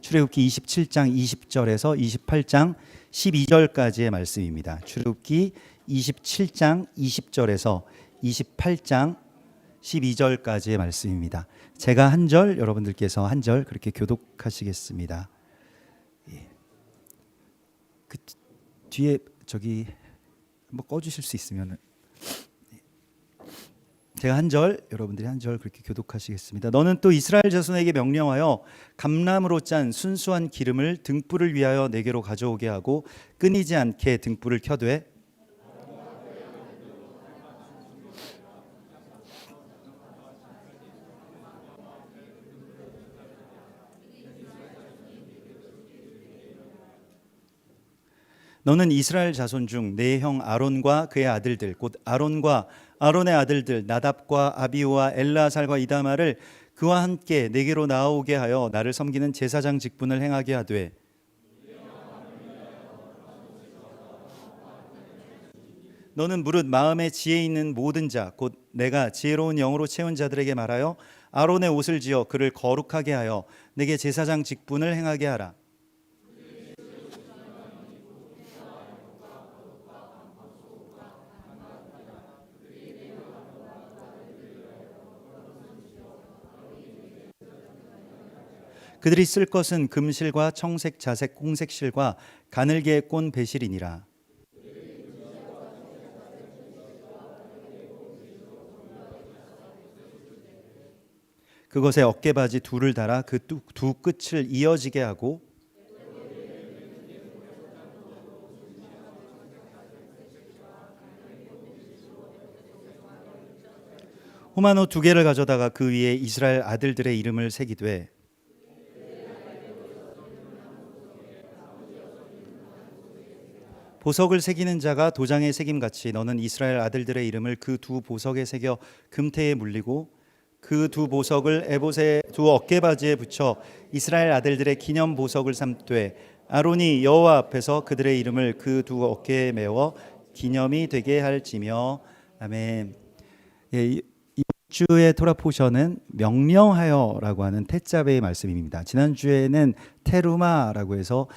출애굽기 27장 20절에서 28장 12절까지의 말씀입니다. 출애굽기 27장 20절에서 28장 12절까지의 말씀입니다. 제가 한 절, 여러분들께서 한 절 그렇게 교독하시겠습니다. 예. 그 뒤에 저기 한번 꺼주실 수 있으면 제가 한 절, 여러분들이 한 절 그렇게 교독하시겠습니다. 너는 또 이스라엘 자손에게 명령하여 감람으로 짠 순수한 기름을 등불을 위하여 내게로 가져오게 하고 끊이지 않게 등불을 켜되 너는 이스라엘 자손 중 내 형 아론과 그의 아들들 곧 아론과 아론의 아들들 나답과 아비후와 엘르아살과 이다말을 그와 함께 내게로 나아오게 하여 나를 섬기는 제사장 직분을 행하게 하되 너는 무릇 마음에 지혜 있는 모든 자 곧 내가 지혜로운 영으로 채운 자들에게 말하여 아론의 옷을 지어 그를 거룩하게 하여 내게 제사장 직분을 행하게 하라. 그들이 쓸 것은 금실과 청색, 자색, 홍색 실과 가늘게 꼰 배실이니라. 그것에 어깨바지 둘을 달아 그 두 끝을 이어지게 하고 호마노 2개를 가져다가 그 위에 이스라엘 아들들의 이름을 새기되 보석을 새기는 자가 도장에 새김같이 너는 이스라엘 아들들의 이름을 그 두 보석에 새겨 금태에 물리고 그 두 보석을 에봇의 두 어깨바지에 붙여 이스라엘 아들들의 기념 보석을 삼되 아론이 여호와 앞에서 그들의 이름을 그 두 어깨에 메워 기념이 되게 할지며. 아멘. 예, 이번 주의 토라 포션은 명령하여라고 하는 테자베의 말씀입니다. 지난주에는 테루마라고 해서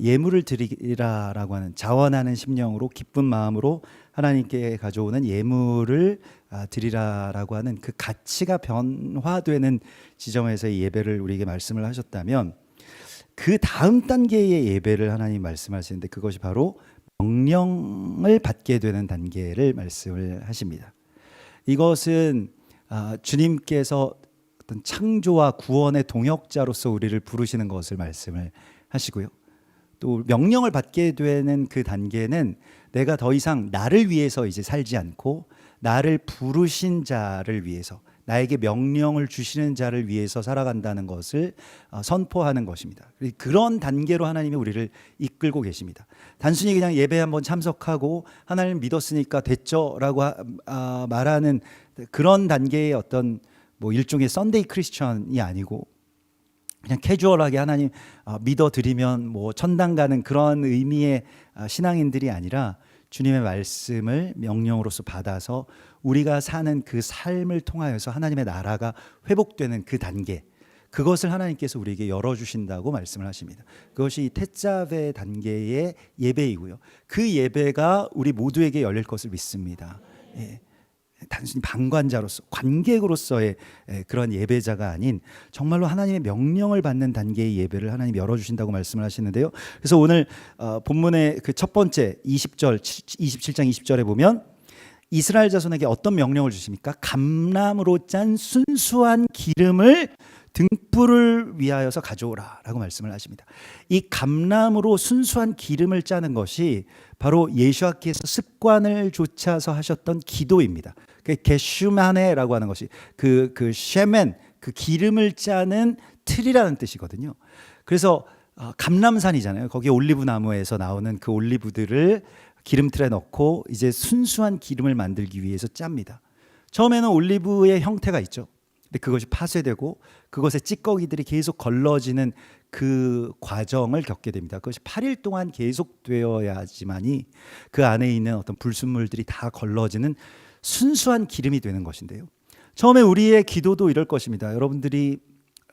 예물을 드리라라고 하는 자원하는 심령으로 기쁜 마음으로 하나님께 가져오는 예물을 드리라라고 하는 그 가치가 변화되는 지점에서의 예배를 우리에게 말씀을 하셨다면 그 다음 단계의 예배를 하나님 말씀하시는데 그것이 바로 명령을 받게 되는 단계를 말씀을 하십니다. 이것은 주님께서 어떤 창조와 구원의 동역자로서 우리를 부르시는 것을 말씀을 하시고요. 또 명령을 받게 되는 그 단계는 내가 더 이상 나를 위해서 이제 살지 않고 나를 부르신 자를 위해서 나에게 명령을 주시는 자를 위해서 살아간다는 것을 선포하는 것입니다. 그런 단계로 하나님이 우리를 이끌고 계십니다. 단순히 그냥 예배에 한번 참석하고 하나님 믿었으니까 됐죠라고 말하는 그런 단계의 어떤 뭐 일종의 썬데이 크리스천이 아니고 그냥 캐주얼하게 하나님 믿어드리면 뭐 천당 가는 그런 의미의 신앙인들이 아니라 주님의 말씀을 명령으로서 받아서 우리가 사는 그 삶을 통하여서 하나님의 나라가 회복되는 그 단계, 그것을 하나님께서 우리에게 열어주신다고 말씀을 하십니다. 그것이 테자베 단계의 예배이고요. 그 예배가 우리 모두에게 열릴 것을 믿습니다. 예. 단순히 방관자로서 관객으로서의 그런 예배자가 아닌 정말로 하나님의 명령을 받는 단계의 예배를 하나님 열어주신다고 말씀을 하시는데요. 그래서 오늘 본문의 그 첫 번째 20절 27장 20절에 보면 이스라엘 자손에게 어떤 명령을 주십니까? 감람으로 짠 순수한 기름을 등불을 위하여서 가져오라 라고 말씀을 하십니다. 이 감람으로 순수한 기름을 짜는 것이 바로 예수께서 습관을 좇아서 하셨던 기도입니다. 게슈마네라고 하는 것이 그 쉐멘, 그 기름을 짜는 틀이라는 뜻이거든요. 그래서 감람산이잖아요. 거기에 올리브 나무에서 나오는 그 올리브들을 기름틀에 넣고 이제 순수한 기름을 만들기 위해서 짭니다. 처음에는 올리브의 형태가 있죠. 근데 그것이 파쇄되고 그것의 찌꺼기들이 계속 걸러지는 그 과정을 겪게 됩니다. 그것이 8일 동안 계속되어야지만이 그 안에 있는 어떤 불순물들이 다 걸러지는 순수한 기름이 되는 것인데요. 처음에 우리의 기도도 이럴 것입니다. 여러분들이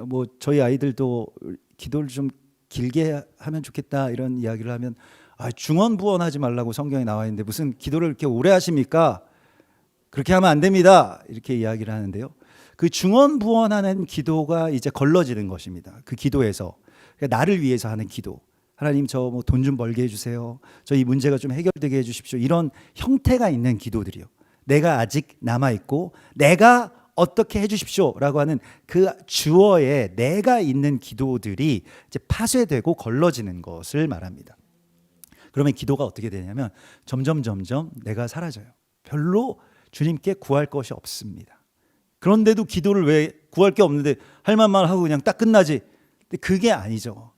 뭐 저희 아이들도 기도를 좀 길게 하면 좋겠다 이런 이야기를 하면 중언부언하지 말라고 성경에 나와 있는데 무슨 기도를 이렇게 오래 하십니까? 그렇게 하면 안 됩니다. 이렇게 이야기를 하는데요. 그 중언부언하는 기도가 이제 걸러지는 것입니다. 그 기도에서 그러니까 나를 위해서 하는 기도. 하나님 저 뭐 돈 좀 벌게 해주세요. 저 이 문제가 좀 해결되게 해주십시오. 이런 형태가 있는 기도들이요. 내가 아직 남아 있고 내가 어떻게 해주십시오라고 하는 그 주어에 내가 있는 기도들이 이제 파쇄되고 걸러지는 것을 말합니다. 그러면 기도가 어떻게 되냐면 점점 내가 사라져요. 별로 주님께 구할 것이 없습니다. 그런데도 기도를 왜 구할 게 없는데 할 말만 하고 그냥 딱 끝나지? 근데 그게 아니죠.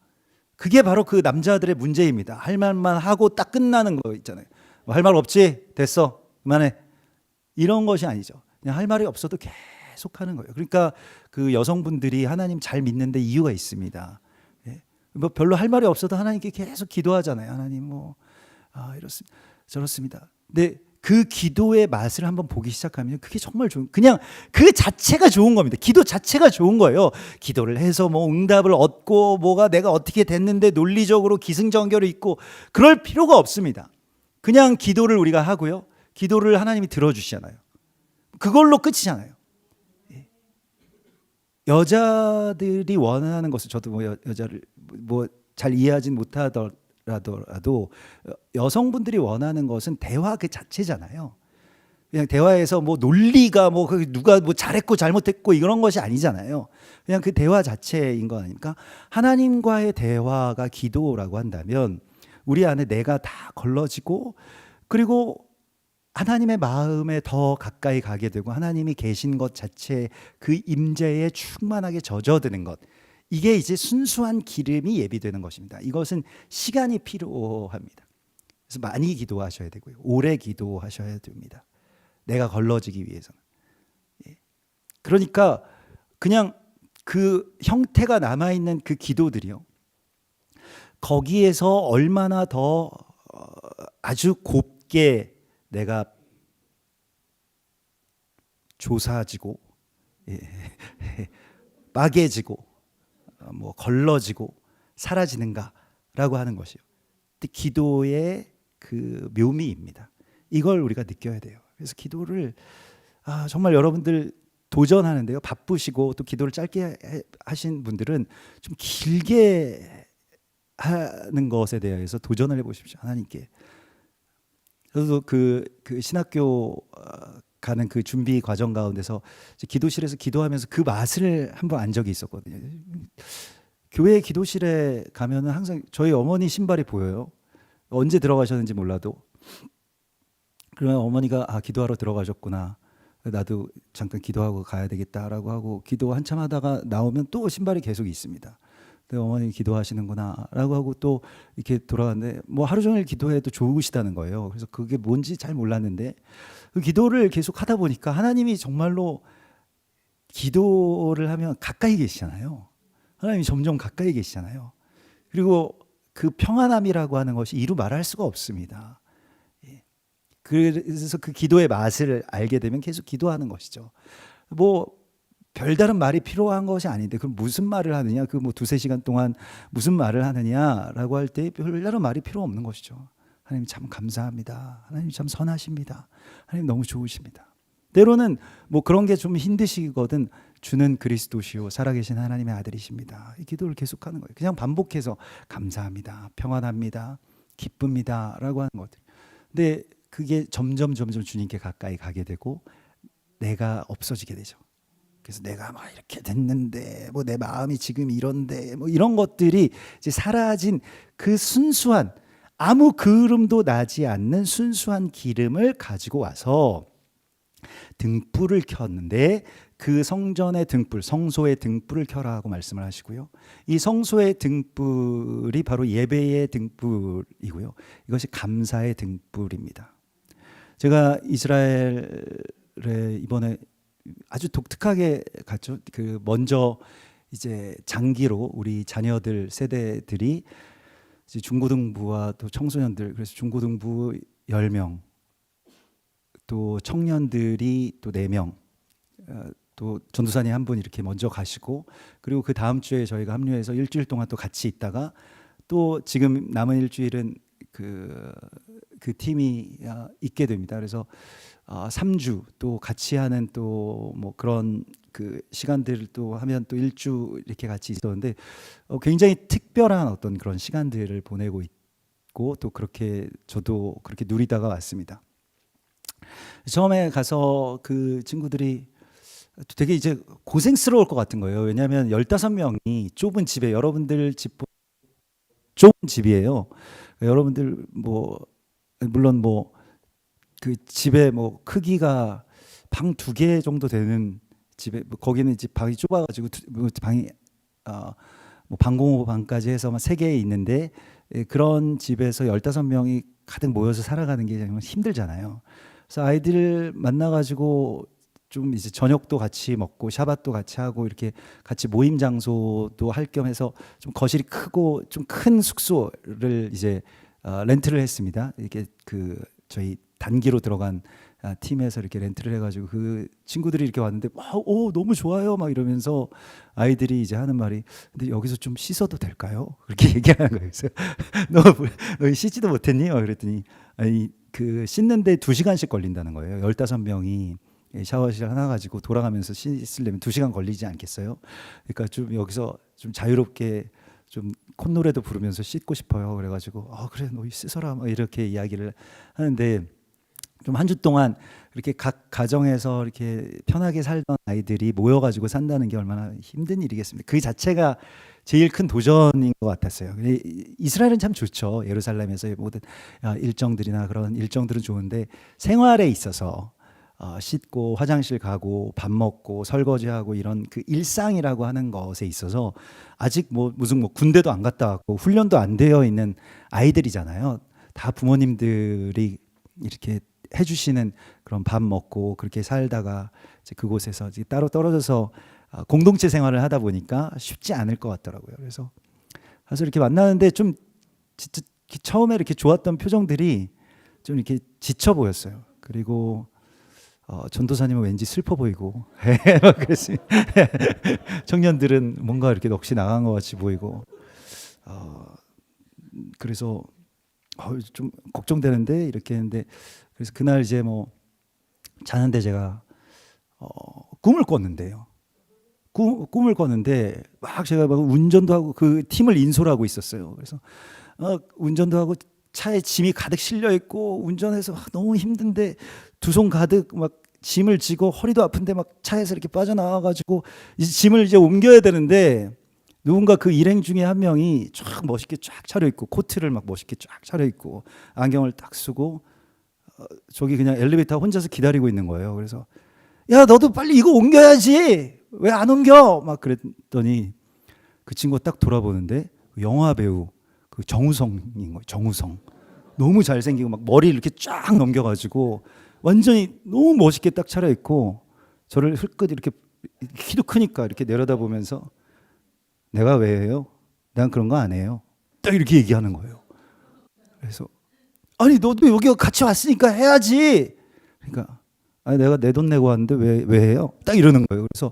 그게 바로 그 남자들의 문제입니다. 할 말만 하고 딱 끝나는 거 있잖아요. 뭐 할 말 없지? 됐어. 그만해. 이런 것이 아니죠. 그냥 할 말이 없어도 계속 하는 거예요. 그러니까 그 여성분들이 하나님 잘 믿는데 이유가 있습니다. 예? 뭐 별로 할 말이 없어도 하나님께 계속 기도하잖아요. 하나님 뭐 이렇습니다. 저렇습니다. 근데 그 기도의 맛을 한번 보기 시작하면 그게 정말 좋은, 그냥 그 자체가 좋은 겁니다. 기도 자체가 좋은 거예요. 기도를 해서 뭐 응답을 얻고 뭐가 내가 어떻게 됐는데 논리적으로 기승전결이 있고 그럴 필요가 없습니다. 그냥 기도를 우리가 하고요. 기도를 하나님이 들어주시잖아요. 그걸로 끝이잖아요. 여자들이 원하는 것을 저도 뭐 여자를 뭐 잘 이해하진 못하더라도 여성분들이 원하는 것은 대화 그 자체잖아요. 그냥 대화에서 뭐 논리가 뭐 누가 뭐 잘했고 잘못했고 이런 것이 아니잖아요. 그냥 그 대화 자체인 거 아닙니까? 하나님과의 대화가 기도라고 한다면 우리 안에 내가 다 걸러지고 그리고 하나님의 마음에 더 가까이 가게 되고 하나님이 계신 것 자체 그 임재에 충만하게 젖어드는 것, 이게 이제 순수한 기름이 예비되는 것입니다. 이것은 시간이 필요합니다. 그래서 많이 기도하셔야 되고요. 오래 기도하셔야 됩니다. 내가 걸러지기 위해서는. 그러니까 그냥 그 형태가 남아있는 그 기도들이요. 거기에서 얼마나 더 아주 곱게 내가 조사지고 빠개지고 뭐 걸러지고 사라지는가라고 하는 것이요. 기도의 그 묘미입니다. 이걸 우리가 느껴야 돼요. 그래서 기도를 정말 여러분들 도전하는데요. 바쁘시고 또 기도를 짧게 하신 분들은 좀 길게 하는 것에 대해서 도전을 해보십시오. 하나님께. 저도 그 신학교 가는 그 준비 과정 가운데서 기도실에서 기도하면서 그 맛을 한번 안 적이 있었거든요. 교회 기도실에 가면은 항상 저희 어머니 신발이 보여요. 언제 들어가셨는지 몰라도. 그러면 어머니가 기도하러 들어가셨구나. 나도 잠깐 기도하고 가야 되겠다라고 하고 기도 한참 하다가 나오면 또 신발이 계속 있습니다. 어머니 기도하시는구나라고 하고 또 이렇게 돌아갔는데 뭐 하루 종일 기도해도 좋으시다는 거예요. 그래서 그게 뭔지 잘 몰랐는데 그 기도를 계속 하다 보니까 하나님이 정말로 기도를 하면 가까이 계시잖아요. 하나님이 점점 가까이 계시잖아요. 그리고 그 평안함이라고 하는 것이 이루 말할 수가 없습니다. 그래서 그 기도의 맛을 알게 되면 계속 기도하는 것이죠. 뭐 별다른 말이 필요한 것이 아닌데 그럼 무슨 말을 하느냐? 그 뭐 2-3시간 동안 무슨 말을 하느냐라고 할 때 별다른 말이 필요 없는 것이죠. 하나님 참 감사합니다. 하나님 참 선하십니다. 하나님 너무 좋으십니다. 때로는 뭐 그런 게 좀 힘드시거든. 주는 그리스도시요 살아계신 하나님의 아들이십니다. 이 기도를 계속하는 거예요. 그냥 반복해서 감사합니다. 평안합니다. 기쁩니다라고 하는 것들. 근데 그게 점점 주님께 가까이 가게 되고 내가 없어지게 되죠. 그래서 내가 막 이렇게 됐는데 뭐 내 마음이 지금 이런데 뭐 이런 것들이 이제 사라진 그 순수한 아무 그을음도 나지 않는 순수한 기름을 가지고 와서 등불을 켰는데 그 성전의 등불, 성소의 등불을 켜라 하고 말씀을 하시고요. 이 성소의 등불이 바로 예배의 등불이고요. 이것이 감사의 등불입니다. 제가 이스라엘에 이번에 아주 독특하게 갔죠. 그 먼저 이제 장기로 우리 자녀들 세대들이 이제 중고등부와 또 청소년들, 그래서 중고등부 10명, 또 청년들이 또 4명, 또 전도사님 한 분 이렇게 먼저 가시고, 그리고 그 다음 주에 저희가 합류해서 일주일 동안 또 같이 있다가, 또 지금 남은 일주일은 그 팀이 있게 됩니다. 그래서 3주 또 같이 하는 또 뭐 그런 그 시간들을 또 하면 또 일주 이렇게 같이 있었는데, 굉장히 특별한 어떤 그런 시간들을 보내고 있고, 또 그렇게 저도 그렇게 누리다가 왔습니다. 처음에 가서 그 친구들이 되게 이제 고생스러울 것 같은 거예요. 왜냐하면 15명이 좁은 집에, 여러분들 집 좁은 집이에요. 여러분들 뭐 물론 뭐 그 집에 뭐 크기가 방 2개 정도 되는 집에, 뭐 거기는 이제 방이 좁아가지고 방이 뭐 방공호 방까지 해서 3개 있는데, 그런 집에서 15명이 가득 모여서 살아가는 게 정말 힘들잖아요. 그래서 아이들 만나가지고 좀 이제 저녁도 같이 먹고 샤밧도 같이 하고 이렇게 같이 모임 장소도 할 겸 해서 좀 거실이 크고 좀 큰 숙소를 이제 렌트를 했습니다. 이게 그 저희 단기로 들어간 팀에서 이렇게 렌트를 해가지고 그 친구들이 이렇게 왔는데, 오 너무 좋아요 막 이러면서 아이들이 이제 하는 말이, 근데 여기서 좀 씻어도 될까요? 그렇게 얘기하는 거예요. 그래서 너 씻지도 못했니? 그랬더니 아니 그 씻는데 2시간씩 걸린다는 거예요. 15명이 샤워실 하나 가지고 돌아가면서 씻으려면 2시간 걸리지 않겠어요? 그러니까 좀 여기서 좀 자유롭게 좀 콧노래도 부르면서 씻고 싶어요. 그래가지고 그래 너 씻어라 막 이렇게 이야기를 하는데, 좀 한 주 동안 이렇게 각 가정에서 이렇게 편하게 살던 아이들이 모여가지고 산다는 게 얼마나 힘든 일이겠습니까? 그 자체가 제일 큰 도전인 것 같았어요. 이스라엘은 참 좋죠. 예루살렘에서의 모든 일정들이나 그런 일정들은 좋은데, 생활에 있어서 씻고 화장실 가고 밥 먹고 설거지하고 이런 그 일상이라고 하는 것에 있어서 아직 무슨 군대도 안 갔다 왔고 훈련도 안 되어 있는 아이들이잖아요. 다 부모님들이 이렇게 해주시는 그런 밥 먹고 그렇게 살다가 이제 그곳에서 이제 따로 떨어져서 공동체 생활을 하다 보니까 쉽지 않을 것 같더라고요. 그래서 이렇게 만나는데 좀 진짜 처음에 이렇게 좋았던 표정들이 좀 이렇게 지쳐 보였어요. 그리고 전도사님은 왠지 슬퍼 보이고 그랬습니다. 청년들은 뭔가 이렇게 넋이 나간 것 같이 보이고, 그래서 좀 걱정되는데 이렇게 했는데, 그래서 그날 이제 뭐 자는데 제가 꿈을 꿨는데요. 꿈을 꿨는데 막 제가 막 운전도 하고 그 팀을 인솔하고 있었어요. 그래서 운전도 하고 차에 짐이 가득 실려 있고 운전해서 너무 힘든데 2손 가득 막 짐을 지고 허리도 아픈데 막 차에서 이렇게 빠져나와 가지고 이제 짐을 이제 옮겨야 되는데, 누군가 그 일행 중에 한 명이 쫙 멋있게 쫙 차려 입고 코트를 막 멋있게 쫙 차려 입고 안경을 딱 쓰고 저기 그냥 엘리베이터 혼자서 기다리고 있는 거예요. 그래서 야 너도 빨리 이거 옮겨야지 왜 안 옮겨 막 그랬더니, 그 친구가 딱 돌아보는데 영화 배우 그 정우성인 거예요. 정우성 너무 잘생기고 막 머리 이렇게 쫙 넘겨가지고 완전히 너무 멋있게 딱 차려입고 저를 흘끗 이렇게 키도 크니까 이렇게 내려다보면서 내가 왜 해요? 난 그런 거 안 해요. 딱 이렇게 얘기하는 거예요. 그래서 아니 너도 여기 같이 왔으니까 해야지. 그러니까 아니 내가 내 돈 내고 왔는데 왜 해요? 딱 이러는 거예요. 그래서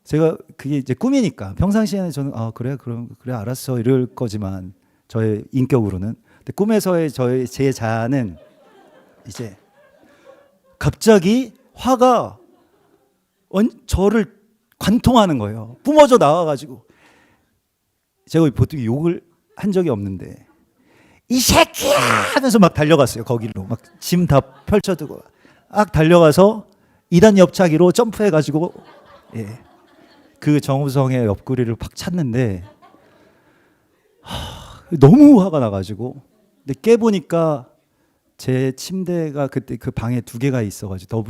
제가 그게 이제 꿈이니까 평상시에는 저는 그래 그럼 그래 알았어 이럴 거지만 저의 인격으로는, 근데 꿈에서의 제 자아는 이제 갑자기 화가 저를 관통하는 거예요. 뿜어져 나와가지고, 제가 보통 욕을 한 적이 없는데 이 새끼야 하면서 막 달려갔어요. 거기로 막 짐 다 펼쳐두고 막 달려가서 2단 옆차기로 점프해가지고 그 정우성의 옆구리를 팍 찼는데 너무 화가 나가지고, 근데 깨보니까 제 침대가 그때 그 방에 2개가 있어가지고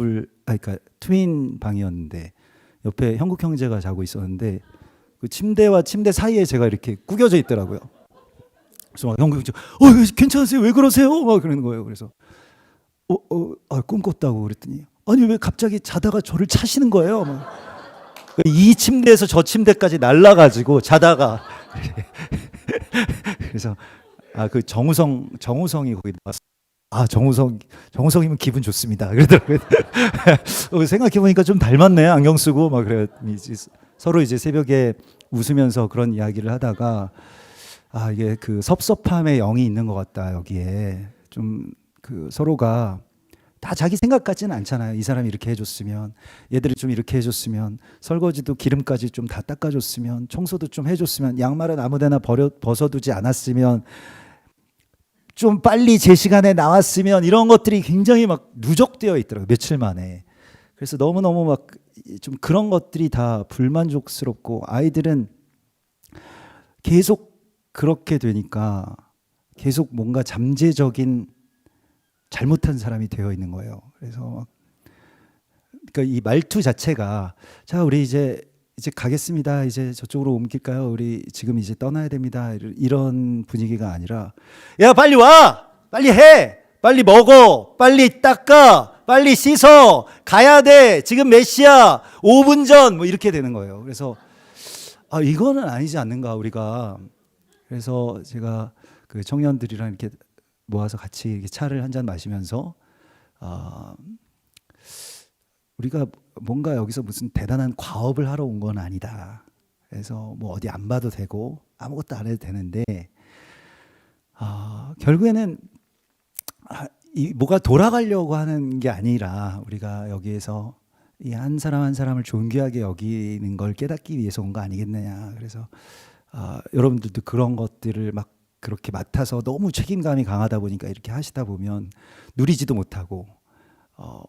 그러니까 트윈 방이었는데 옆에 형국 형제가 자고 있었는데 그 침대와 침대 사이에 제가 이렇게 구겨져 있더라고요. 그래서 막 형국 형제 괜찮으세요? 왜 그러세요? 막 그러는 거예요. 그래서 꿈 꿨다고 그랬더니 아니 왜 갑자기 자다가 저를 차시는 거예요? 막. 이 침대에서 저 침대까지 날라가지고 자다가 그래서 그 정우성이 거기 나왔어요. 아, 정우성이면 기분 좋습니다. 그러더라고요. 생각해 보니까 좀 닮았네. 안경 쓰고 막 그래. 서로 이제 새벽에 웃으면서 그런 이야기를 하다가 아, 이게 그 섭섭함의 영이 있는 것 같다. 여기에 좀 그 서로가 다 자기 생각 같지는 않잖아요. 이 사람이 이렇게 해줬으면, 얘들이 좀 이렇게 해줬으면, 설거지도 기름까지 좀 다 닦아줬으면, 청소도 좀 해줬으면, 양말은 아무데나 벗어두지 않았으면, 좀 빨리 제 시간에 나왔으면, 이런 것들이 굉장히 막 누적되어 있더라고요. 며칠 만에. 그래서 너무너무 막 좀 그런 것들이 다 불만족스럽고, 아이들은 계속 그렇게 되니까 계속 뭔가 잠재적인 잘못한 사람이 되어 있는 거예요. 그래서 그러니까 이 말투 자체가 자, 우리 이제 가겠습니다. 이제 저쪽으로 옮길까요? 우리 지금 이제 떠나야 됩니다. 이런 분위기가 아니라 야, 빨리 와! 빨리 해! 빨리 먹어! 빨리 닦아! 빨리 씻어! 가야 돼! 지금 몇 시야? 5분 전! 뭐 이렇게 되는 거예요. 그래서 아, 이거는 아니지 않는가 우리가. 그래서 제가 그 청년들이랑 이렇게 모아서 같이 이렇게 차를 한 잔 마시면서 우리가 뭔가 여기서 무슨 대단한 과업을 하러 온 건 아니다. 그래서 뭐 어디 안 봐도 되고 아무것도 안 해도 되는데 결국에는 이 뭐가 돌아가려고 하는 게 아니라 우리가 여기에서 이 한 사람 한 사람을 존귀하게 여기는 걸 깨닫기 위해서 온 거 아니겠느냐. 그래서 여러분들도 그런 것들을 막 그렇게 맡아서 너무 책임감이 강하다 보니까 이렇게 하시다 보면 누리지도 못하고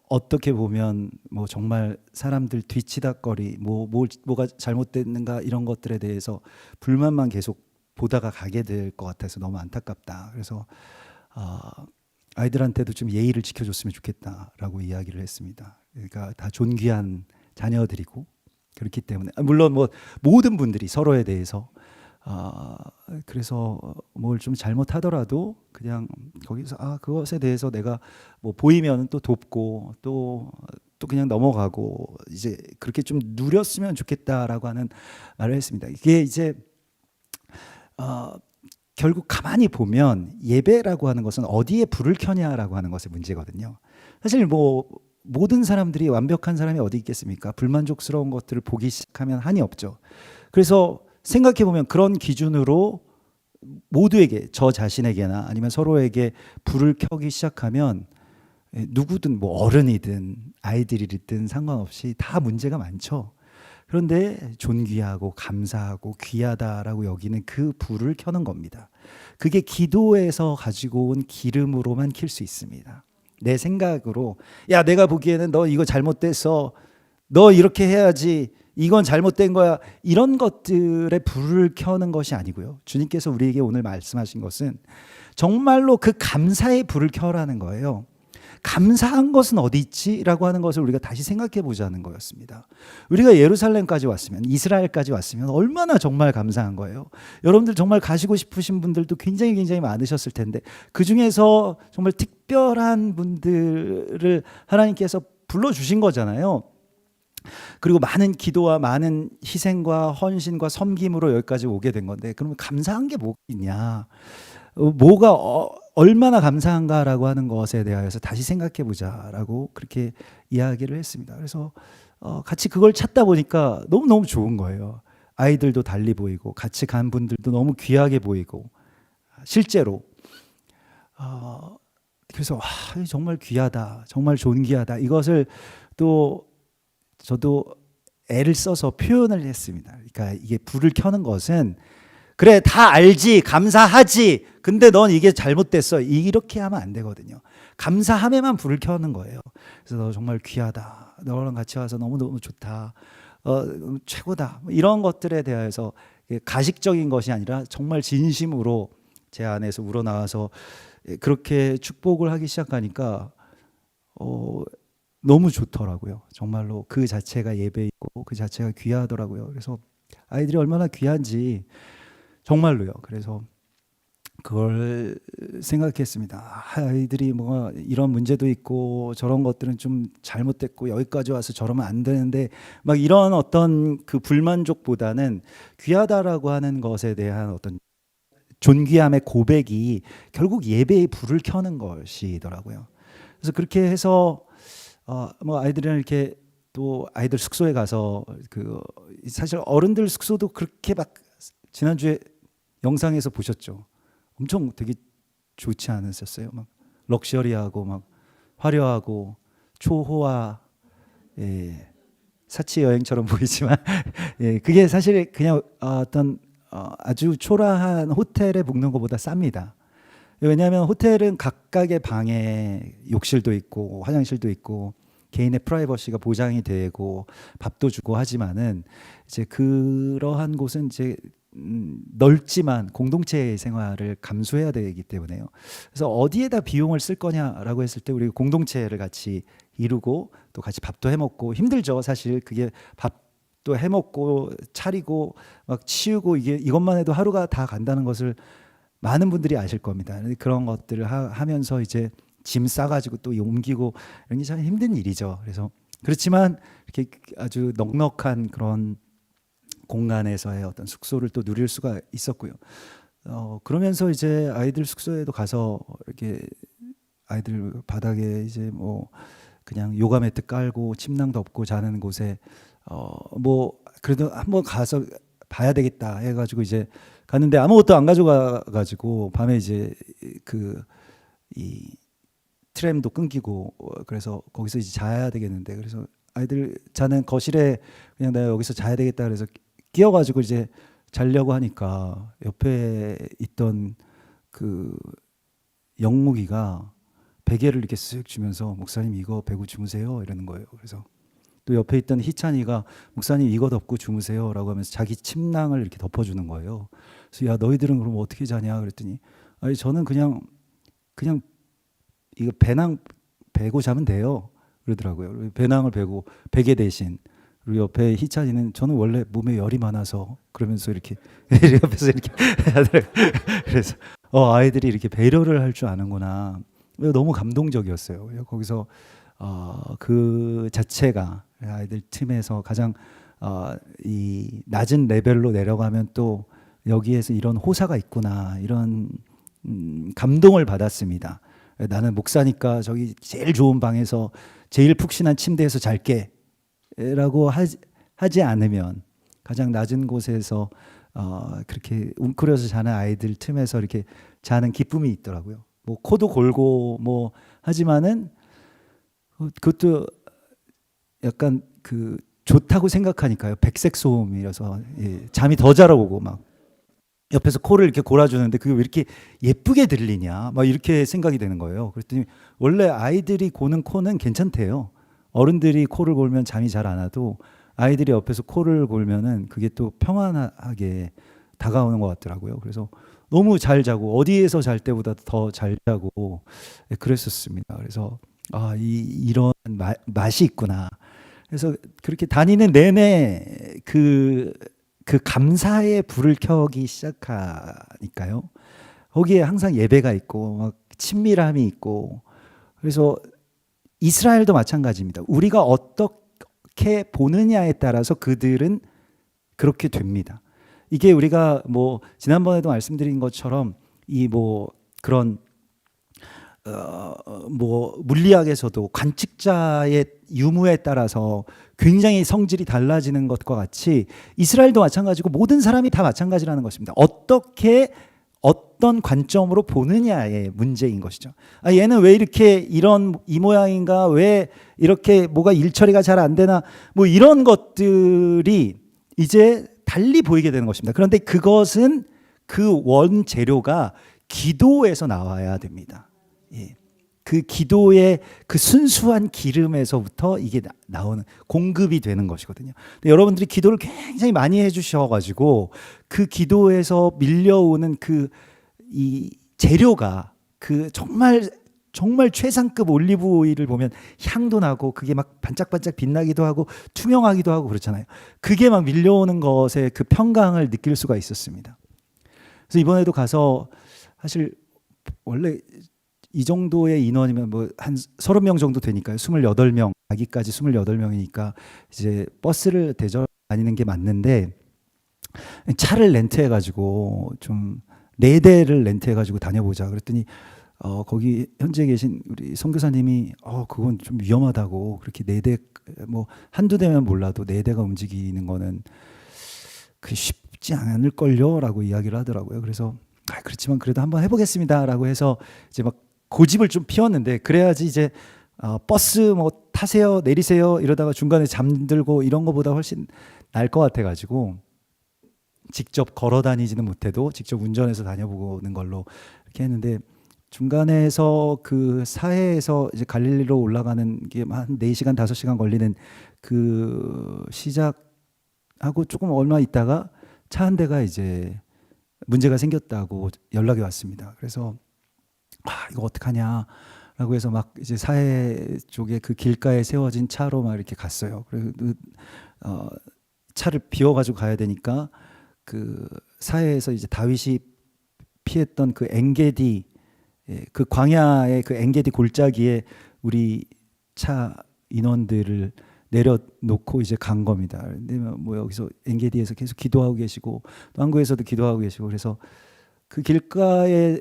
어떻게 보면 뭐 정말 사람들 뒤치다거리 뭐가 잘못됐는가 이런 것들에 대해서 불만만 계속 보다가 가게 될 것 같아서 너무 안타깝다. 그래서 아이들한테도 좀 예의를 지켜줬으면 좋겠다라고 이야기를 했습니다. 그러니까 다 존귀한 자녀들이고 그렇기 때문에 물론 뭐 모든 분들이 서로에 대해서 그래서 뭘 좀 잘못하더라도 그냥 거기서 그것에 대해서 내가 뭐 보이면 또 돕고 또 그냥 넘어가고 이제 그렇게 좀 누렸으면 좋겠다라고 하는 말을 했습니다. 이게 이제 결국 가만히 보면 예배라고 하는 것은 어디에 불을 켜냐라고 하는 것의 문제거든요. 사실 뭐 모든 사람들이 완벽한 사람이 어디 있겠습니까? 불만족스러운 것들을 보기 시작하면 한이 없죠. 그래서 생각해 보면 그런 기준으로 모두에게 저 자신에게나 아니면 서로에게 불을 켜기 시작하면 누구든 뭐 어른이든 아이들이든 상관없이 다 문제가 많죠. 그런데 존귀하고 감사하고 귀하다라고 여기는 그 불을 켜는 겁니다. 그게 기도에서 가지고 온 기름으로만 킬 수 있습니다. 내 생각으로 야, 내가 보기에는 너 이거 잘못됐어. 너 이렇게 해야지. 이건 잘못된 거야. 이런 것들에 불을 켜는 것이 아니고요. 주님께서 우리에게 오늘 말씀하신 것은 정말로 그 감사의 불을 켜라는 거예요. 감사한 것은 어디 있지? 라고 하는 것을 우리가 다시 생각해 보자는 거였습니다. 우리가 예루살렘까지 왔으면, 이스라엘까지 왔으면 얼마나 정말 감사한 거예요. 여러분들 정말 가시고 싶으신 분들도 굉장히 많으셨을 텐데 그 중에서 정말 특별한 분들을 하나님께서 불러주신 거잖아요. 그리고 많은 기도와 많은 희생과 헌신과 섬김으로 여기까지 오게 된 건데 그러면 감사한 게 뭐가 있냐? 뭐가 얼마나 감사한가라고 하는 것에 대하여서 다시 생각해 보자라고 그렇게 이야기를 했습니다. 그래서 같이 그걸 찾다 보니까 너무너무 좋은 거예요. 아이들도 달리 보이고 같이 간 분들도 너무 귀하게 보이고 실제로 그래서 정말 귀하다, 정말 존귀하다. 이것을 또 저도 애를 써서 표현을 했습니다. 그러니까 이게 불을 켜는 것은 그래, 다 알지, 감사하지. 근데 넌 이게 잘못됐어. 이렇게 하면 안 되거든요. 감사함에만 불을 켜는 거예요. 그래서 너 정말 귀하다. 너랑 같이 와서 너무너무 좋다. 최고다. 이런 것들에 대해서 가식적인 것이 아니라 정말 진심으로 제 안에서 우러나와서 그렇게 축복을 하기 시작하니까 너무 좋더라고요. 정말로 그 자체가 예배이고 그 자체가 귀하더라고요. 그래서 아이들이 얼마나 귀한지 정말로요. 그래서 그걸 생각했습니다. 아이들이 뭐 이런 문제도 있고 저런 것들은 좀 잘못됐고 여기까지 와서 저러면 안 되는데 막 이런 어떤 그 불만족보다는 귀하다라고 하는 것에 대한 어떤 존귀함의 고백이 결국 예배의 불을 켜는 것이더라고요. 그래서 그렇게 해서 뭐 아이들이랑 이렇게 또 아이들 숙소에 가서 그 사실 어른들 숙소도 그렇게 막 지난주에 영상에서 보셨죠. 엄청 되게 좋지 않으셨어요? 막 럭셔리하고 막 화려하고 초호화, 예, 사치 여행처럼 보이지만 예, 그게 사실 그냥 어떤 아주 초라한 호텔에 묵는 것보다 쌉니다. 왜냐하면 호텔은 각각의 방에 욕실도 있고 화장실도 있고 개인의 프라이버시가 보장이 되고 밥도 주고 하지만은 이제 그러한 곳은 이제 넓지만 공동체의 생활을 감수해야 되기 때문에요. 그래서 어디에다 비용을 쓸 거냐라고 했을 때 우리 공동체를 같이 이루고 또 같이 밥도 해 먹고 힘들죠. 사실 그게 밥도 해 먹고 차리고 막 치우고 이게 이것만 해도 하루가 다 간다는 것을 많은 분들이 아실 겁니다. 그런 것들을 하면서 이제 짐 싸가지고 또 옮기고 이런 게 참 힘든 일이죠. 그래서 그렇지만 이렇게 아주 넉넉한 그런 공간에서의 어떤 숙소를 또 누릴 수가 있었고요. 그러면서 이제 아이들 숙소에도 가서 이렇게 아이들 바닥에 이제 뭐 그냥 요가 매트 깔고 침낭 덮고 자는 곳에 뭐 그래도 한번 가서 봐야 되겠다 해가지고 이제 갔는데 아무것도 안 가져가 가지고 밤에 이제 그 이 트램도 끊기고 그래서 거기서 이제 자야 되겠는데 그래서 아이들 자는 거실에 그냥 내가 여기서 자야 되겠다 그래서 끼어가지고 이제 자려고 하니까 옆에 있던 그 영무기가 베개를 이렇게 쓱 주면서 목사님 이거 베고 주무세요 이러는 거예요. 그래서 또 옆에 있던 희찬이가 목사님 이거 덮고 주무세요라고 하면서 자기 침낭을 이렇게 덮어주는 거예요. 그래서 야 너희들은 그럼 어떻게 자냐 그랬더니 아니 저는 그냥 이거 배낭 베고 자면 돼요 그러더라고요. 배낭을 베고 베개 대신 그리고 옆에 희찬이는 저는 원래 몸에 열이 많아서 그러면서 이렇게 옆에서 이렇게 그래서 아이들이 이렇게 배려를 할 줄 아는구나. 너무 감동적이었어요. 거기서 그 자체가 아이들 팀에서 가장 이 낮은 레벨로 내려가면 또 여기에서 이런 호사가 있구나 이런 감동을 받았습니다. 나는 목사니까 저기 제일 좋은 방에서 제일 푹신한 침대에서 잘게 라고 하지 않으면 가장 낮은 곳에서 그렇게 웅크려서 자는 아이들 틈에서 이렇게 자는 기쁨이 있더라고요. 뭐 코도 골고 뭐 하지만은 그것도 약간 그 좋다고 생각하니까요. 백색 소음이라서 예, 잠이 더 잘 오고 막 옆에서 코를 이렇게 골아주는데 그게 왜 이렇게 예쁘게 들리냐 막 이렇게 생각이 되는 거예요. 그랬더니 원래 아이들이 고는 코는 괜찮대요. 어른들이 코를 골면 잠이 잘 안 와도 아이들이 옆에서 코를 골면은 그게 또 평안하게 다가오는 것 같더라고요. 그래서 너무 잘 자고 어디에서 잘 때보다 더 잘 자고 그랬었습니다. 그래서 이런 맛이 있구나. 그래서 그렇게 다니는 내내 그 감사의 불을 켜기 시작하니까요. 거기에 항상 예배가 있고 막 친밀함이 있고 그래서 이스라엘도 마찬가지입니다. 우리가 어떻게 보느냐에 따라서 그들은 그렇게 됩니다. 이게 우리가 뭐 지난번에도 말씀드린 것처럼 이 뭐 그런 뭐 물리학에서도 관측자의 유무에 따라서 굉장히 성질이 달라지는 것과 같이 이스라엘도 마찬가지고 모든 사람이 다 마찬가지라는 것입니다. 어떤 관점으로 보느냐의 문제인 것이죠. 얘는 왜 이렇게 이 모양인가? 왜 이렇게 뭐가 일처리가 잘 안 되나? 뭐 이런 것들이 이제 달리 보이게 되는 것입니다. 그런데 그것은 그 원재료가 기도에서 나와야 됩니다. 예. 그 기도의 그 순수한 기름에서부터 이게 나오는 공급이 되는 것이거든요. 근데 여러분들이 기도를 굉장히 많이 해주셔가지고 그 기도에서 밀려오는 이 재료가 그 정말 최상급 올리브 오일을 보면 향도 나고 그게 막 반짝반짝 빛나기도 하고 투명하기도 하고 그렇잖아요. 그게 막 밀려오는 것에 그 평강을 느낄 수가 있었습니다. 그래서 이번에도 가서 사실 원래 이 정도의 인원이면 뭐 한 30명 정도 되니까요. 28명, 아기까지 28명이니까 이제 버스를 대절 다니는 게 맞는데 차를 렌트해 가지고 좀 4대를 렌트해가지고 다녀보자. 그랬더니 거기 현재 계신 우리 선교사님이 그건 좀 위험하다고, 그렇게 4대 뭐 한두 대면 몰라도 4대가 움직이는 거는 그 쉽지 않을걸요라고 이야기를 하더라고요. 그래서 그렇지만 그래도 한번 해보겠습니다라고 해서 이제 막 고집을 좀 피웠는데, 그래야지 이제 버스 뭐 타세요 내리세요 이러다가 중간에 잠들고 이런 거보다 훨씬 나을 것 같아가지고 직접 걸어 다니지는 못해도 직접 운전해서 다녀보는 걸로 이렇게 했는데, 중간에서 그 사해에서 이제 갈릴리로 올라가는 게 한 4시간 5시간 걸리는 그 시작하고 조금 얼마 있다가 차 한 대가 이제 문제가 생겼다고 연락이 왔습니다. 그래서 이거 어떡하냐라고 해서 막 이제 사해 쪽에 그 길가에 세워진 차로 막 이렇게 갔어요. 그래서 차를 비워가지고 가야 되니까 그 사해에서 이제 다윗이 피했던 그 엔게디, 그 광야의 그 엔게디 골짜기에 우리 차 인원들을 내려놓고 이제 간 겁니다. 근데 뭐 여기서 엔게디에서 계속 기도하고 계시고 또 한국에서도 기도하고 계시고, 그래서 그 길가에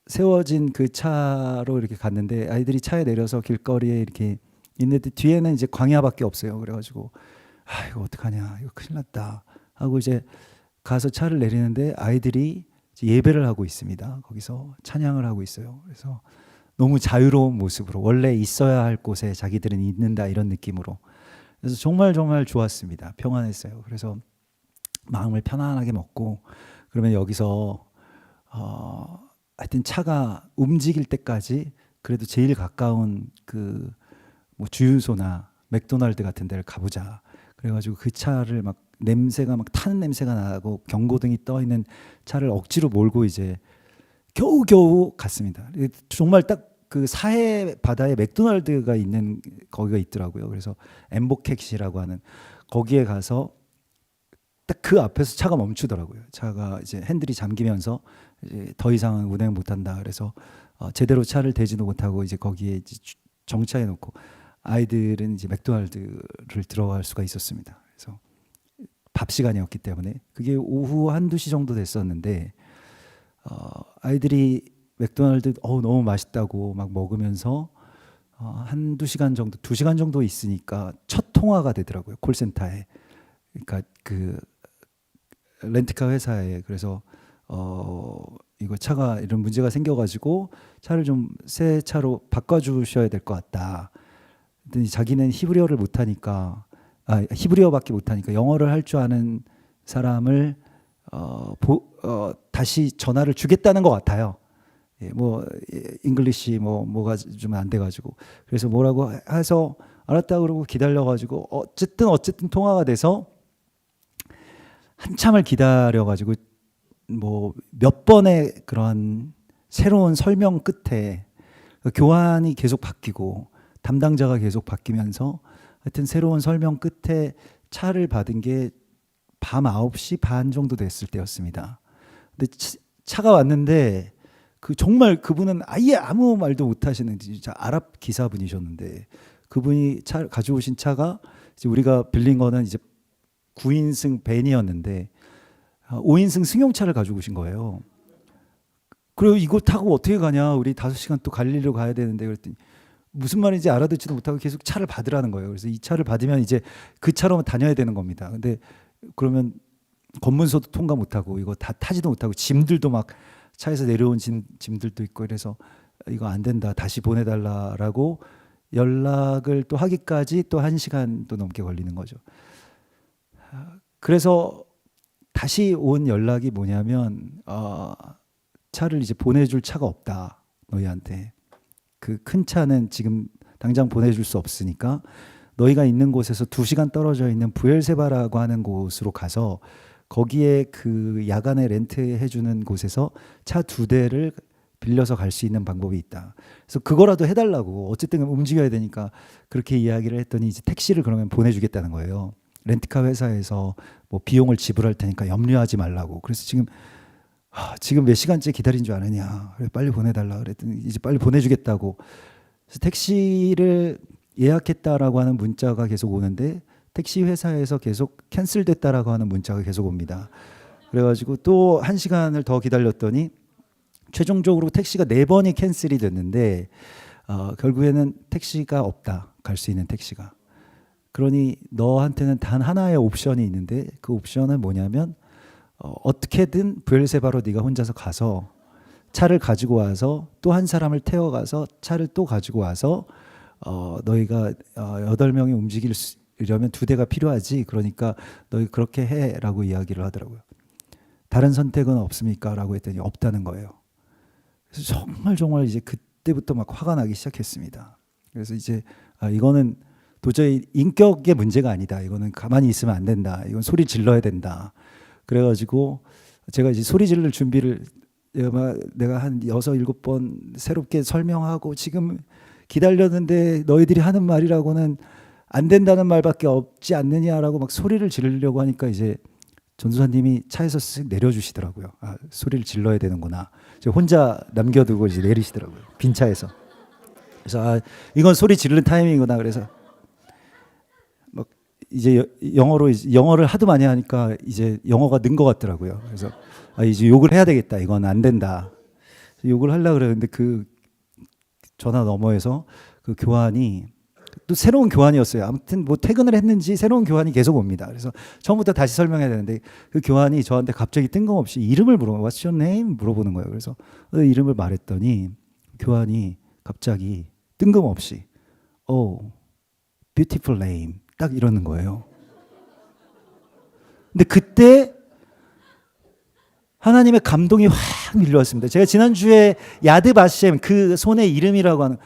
세워진 그 차로 이렇게 갔는데 아이들이 차에 내려서 길거리에 이렇게 있는데 뒤에는 이제 광야밖에 없어요. 그래가지고 이거 어떡하냐, 이거 큰일 났다 하고 이제 가서 차를 내리는데 아이들이 예배를 하고 있습니다. 거기서 찬양을 하고 있어요. 그래서 너무 자유로운 모습으로 원래 있어야 할 곳에 자기들은 있는다 이런 느낌으로, 그래서 정말 정말 좋았습니다. 평안했어요. 그래서 마음을 편안하게 먹고, 그러면 여기서 하여튼 차가 움직일 때까지 그래도 제일 가까운 그 뭐 주유소나 맥도날드 같은 데를 가보자. 그래가지고 그 차를 막 냄새가 막 타는 냄새가 나고 경고등이 떠 있는 차를 억지로 몰고 이제 겨우겨우 갔습니다. 정말 딱 그 사해 바다에 맥도날드가 있는 거기가 있더라고요. 그래서 엠보캑시라고 하는 거기에 가서 딱 그 앞에서 차가 멈추더라고요. 차가 이제 핸들이 잠기면서 이제 더 이상은 운행 못한다. 그래서 제대로 차를 대지도 못하고 이제 거기에 이제 정차해 놓고 아이들은 이제 맥도날드를 들어갈 수가 있었습니다. 그래서 밥 시간이었기 때문에 그게 오후 1-2시 정도 됐었는데 아이들이 맥도날드 너무 맛있다고 막 먹으면서 1-2시간 정도, 2시간 정도 있으니까 첫 통화가 되더라고요. 콜센터에. 그러니까 그 렌트카 회사에. 그래서 이거 차가 이런 문제가 생겨가지고 차를 좀 새 차로 바꿔주셔야 될 것 같다. 그랬더니 자기는 히브리어를 못하니까 히브리어밖에 못하니까 영어를 할 줄 아는 사람을 다시 전화를 주겠다는 것 같아요. 뭐 잉글리시 뭐가 좀 안 돼가지고, 그래서 뭐라고 해서 알았다 그러고 기다려가지고 어쨌든 통화가 돼서 한참을 기다려가지고 뭐 몇 번의 그런 새로운 설명 끝에 교환이 계속 바뀌고 담당자가 계속 바뀌면서 하여튼 새로운 설명 끝에 차를 받은 게 밤 9시 반 정도 됐을 때였습니다. 근데 차가 왔는데 정말 그분은 아예 아무 말도 못 하시는 진짜 아랍 기사분이셨는데, 그분이 가져오신 차가 이제 우리가 빌린 거는 이제 9인승 밴이었는데 5인승 승용차를 가지고 오신 거예요. 그리고 이거 타고 어떻게 가냐, 우리 5시간 또 갈릴리로 가야 되는데, 그랬더니 무슨 말인지 알아듣지도 못하고 계속 차를 받으라는 거예요. 그래서 이 차를 받으면 이제 그 차로만 다녀야 되는 겁니다. 근데 그러면 검문소도 통과 못하고 이거 다 타지도 못하고 짐들도 막 차에서 내려온 짐들도 있고, 이래서 이거 안 된다, 다시 보내달라라고 연락을 또 하기까지 또 1시간도 넘게 걸리는 거죠. 그래서 다시 온 연락이 뭐냐면 차를 이제 보내줄 차가 없다, 너희한테. 그 큰 차는 지금 당장 보내줄 수 없으니까 너희가 있는 곳에서 2시간 떨어져 있는 부엘세바라고 하는 곳으로 가서 거기에 그 야간에 렌트해주는 곳에서 차 2대를 빌려서 갈 수 있는 방법이 있다. 그래서 그거라도 해달라고, 어쨌든 움직여야 되니까 그렇게 이야기를 했더니 이제 택시를 그러면 보내주겠다는 거예요. 렌트카 회사에서 뭐 비용을 지불할 테니까 염려하지 말라고. 그래서 지금 몇 시간째 기다린 줄 아느냐, 그래 빨리 보내달라 그랬더니 이제 빨리 보내주겠다고. 그래서 택시를 예약했다라고 하는 문자가 계속 오는데 택시 회사에서 계속 캔슬됐다라고 하는 문자가 계속 옵니다. 그래가지고 또 1시간을 더 기다렸더니 최종적으로 택시가 4번이 캔슬이 됐는데 결국에는 택시가 없다. 갈 수 있는 택시가. 그러니 너한테는 단 하나의 옵션이 있는데 그 옵션은 뭐냐면 어떻게든 부엘세바로 네가 혼자서 가서 차를 가지고 와서 또 한 사람을 태워가서 차를 또 가지고 와서 너희가 8명이 움직이려면 2대가 필요하지. 그러니까 너희 그렇게 해라고 이야기를 하더라고요. 다른 선택은 없습니까? 라고 했더니 없다는 거예요. 그래서 정말 이제 그때부터 막 화가 나기 시작했습니다. 그래서 이제 이거는 도저히 인격의 문제가 아니다. 이거는 가만히 있으면 안 된다. 이건 소리 질러야 된다. 그래가지고 제가 이제 소리 지를 준비를 내가 한 6, 7번 새롭게 설명하고 지금 기다렸는데 너희들이 하는 말이라고는 안 된다는 말밖에 없지 않느냐라고 막 소리를 지르려고 하니까 이제 전도사님이 차에서 쓱 내려주시더라고요. 소리를 질러야 되는구나. 제가 혼자 남겨두고 이제 내리시더라고요. 빈 차에서. 그래서 이건 소리 지르는 타이밍이구나. 그래서 막 이제 영어를 하도 많이 하니까 이제 영어가 는 것 같더라고요. 그래서 이제 욕을 해야 되겠다. 이건 안 된다. 욕을 하려고 그랬는데 그 전화 너머에서 그 교환이 또 새로운 교환이었어요. 아무튼 뭐 퇴근을 했는지 새로운 교환이 계속 옵니다. 그래서 처음부터 다시 설명해야 되는데 그 교환이 저한테 갑자기 뜬금없이 이름을 What's your name? 물어보는 거예요. 그래서 이름을 말했더니 교환이 갑자기 뜬금없이 beautiful name 딱 이러는 거예요. 근데 그때 하나님의 감동이 확 밀려왔습니다. 제가 지난주에 야드 바셈 그 손의 이름이라고 하는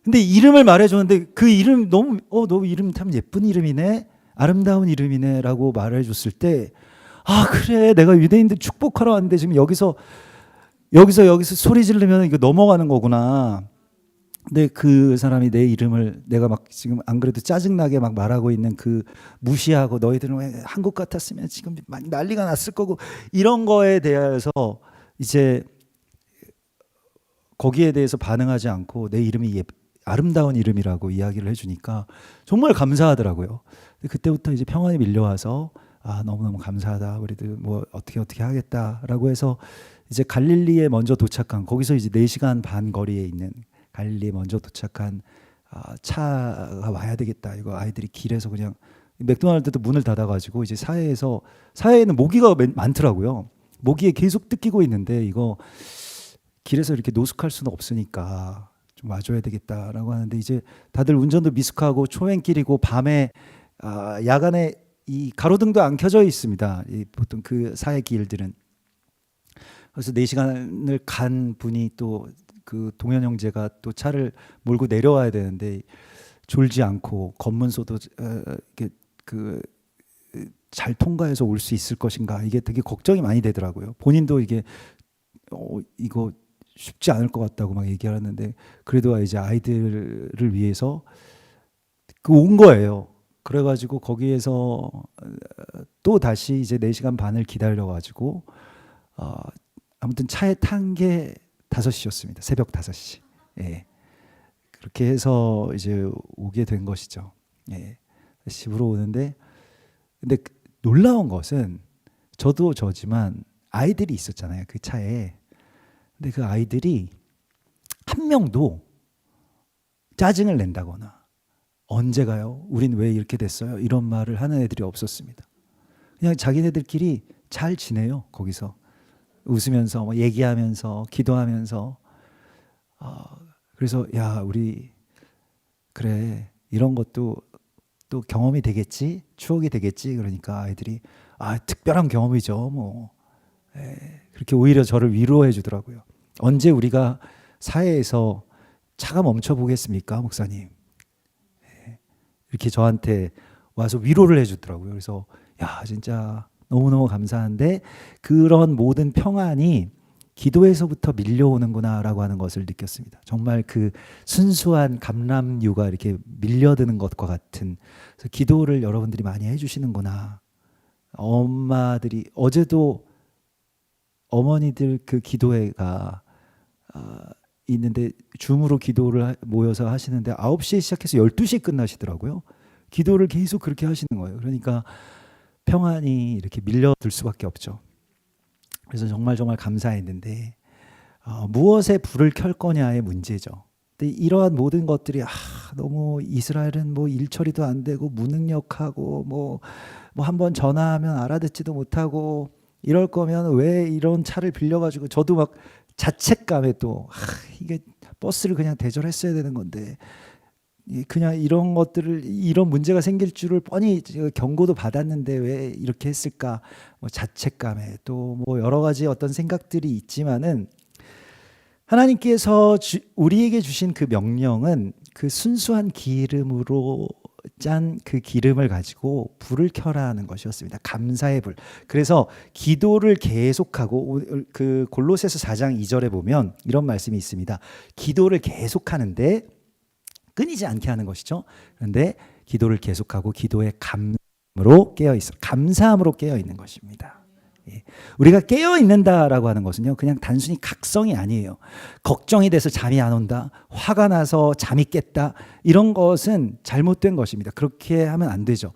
근데 이름을 말해줬는데 그 이름 너무 이름 참 예쁜 이름이네 아름다운 이름이네라고 말해줬을 때 그래 내가 유대인들 축복하러 왔는데 지금 여기서 소리 지르면 이거 넘어가는 거구나. 근데 그 사람이 내 이름을 내가 막 지금 안 그래도 짜증나게 막 말하고 있는 그 무시하고 너희들은 왜 한국 같았으면 지금 많이 난리가 났을 거고 이런 거에 대해서 이제 거기에 대해서 반응하지 않고 내 이름이 아름다운 이름이라고 이야기를 해주니까 정말 감사하더라고요. 그때부터 이제 평안이 밀려와서 너무너무 감사하다. 우리들 뭐 어떻게 하겠다라고 해서 이제 갈릴리에 먼저 도착한 거기서 이제 4시간 반 거리에 있는 갈릴리에 먼저 도착한 차가 와야 되겠다. 이거 아이들이 길에서 그냥 맥도날드도 문을 닫아가지고 이제 사회에는 모기가 많더라고요. 모기에 계속 뜯기고 있는데 이거 길에서 이렇게 노숙할 수는 없으니까 좀 와줘야 되겠다라고 하는데 이제 다들 운전도 미숙하고 초행길이고 밤에 야간에 이 가로등도 안 켜져 있습니다. 보통 그 사회 길들은. 그래서 4시간을 간 분이 또 그 동현 형제가 또 차를 몰고 내려와야 되는데 졸지 않고 검문소도 잘 통과해서 올 수 있을 것인가 이게 되게 걱정이 많이 되더라고요. 본인도 이게 이거 쉽지 않을 것 같다고 막 얘기하는데 그래도 이제 아이들을 위해서 온 거예요. 그래가지고 거기에서 또 다시 이제 4시간 반을 기다려가지고 아무튼 차에 탄 게 5시였습니다. 새벽 5시. 예. 그렇게 해서 이제 오게 된 것이죠. 예. 집으로 오는데 근데 놀라운 것은 저도 저지만 아이들이 있었잖아요. 그 차에. 근데 그 아이들이 한 명도 짜증을 낸다거나 언제 가요? 우린 왜 이렇게 됐어요? 이런 말을 하는 애들이 없었습니다. 그냥 자기네들끼리 잘 지내요. 거기서 웃으면서 뭐 얘기하면서 기도하면서 그래서 우리 그래 이런 것도 또 경험이 되겠지 추억이 되겠지 그러니까 아이들이 특별한 경험이죠 뭐 그렇게 오히려 저를 위로해 주더라고요. 언제 우리가 사회에서 차가 멈춰 보겠습니까 목사님? 이렇게 저한테 와서 위로를 해주더라고요. 그래서 진짜 너무너무 감사한데 그런 모든 평안이 기도에서부터 밀려오는구나라고 하는 것을 느꼈습니다. 정말 그 순수한 감람유가 이렇게 밀려드는 것과 같은 그래서 기도를 여러분들이 많이 해주시는구나. 엄마들이 어제도 어머니들 그 기도회가 있는데 줌으로 기도를 모여서 하시는데 9시에 시작해서 12시에 끝나시더라고요. 기도를 계속 그렇게 하시는 거예요. 그러니까 평안이 이렇게 밀려들 수밖에 없죠. 그래서 정말 정말 감사했는데 무엇에 불을 켤 거냐의 문제죠. 근데 이러한 모든 것들이 너무 이스라엘은 뭐 일처리도 안 되고 무능력하고 뭐 한번 전화하면 알아듣지도 못하고 이럴 거면 왜 이런 차를 빌려가지고 저도 막 자책감에 또 이게 버스를 그냥 대절했어야 되는 건데 그냥 이런 것들을 이런 문제가 생길 줄을 뻔히 경고도 받았는데 왜 이렇게 했을까 뭐 자책감에 또 뭐 여러 가지 어떤 생각들이 있지만은 하나님께서 우리에게 주신 그 명령은 그 순수한 기름으로 짠 그 기름을 가지고 불을 켜라 하는 것이었습니다. 감사의 불. 그래서 기도를 계속하고 그 골로새서 4장 2절에 보면 이런 말씀이 있습니다. 기도를 계속하는데 끊이지 않게 하는 것이죠. 그런데 기도를 계속하고 기도의 감으로 깨어 있어. 감사함으로 깨어 있는 것입니다. 우리가 깨어 있는다라고 하는 것은요, 그냥 단순히 각성이 아니에요. 걱정이 돼서 잠이 안 온다, 화가 나서 잠이 깼다, 이런 것은 잘못된 것입니다. 그렇게 하면 안 되죠.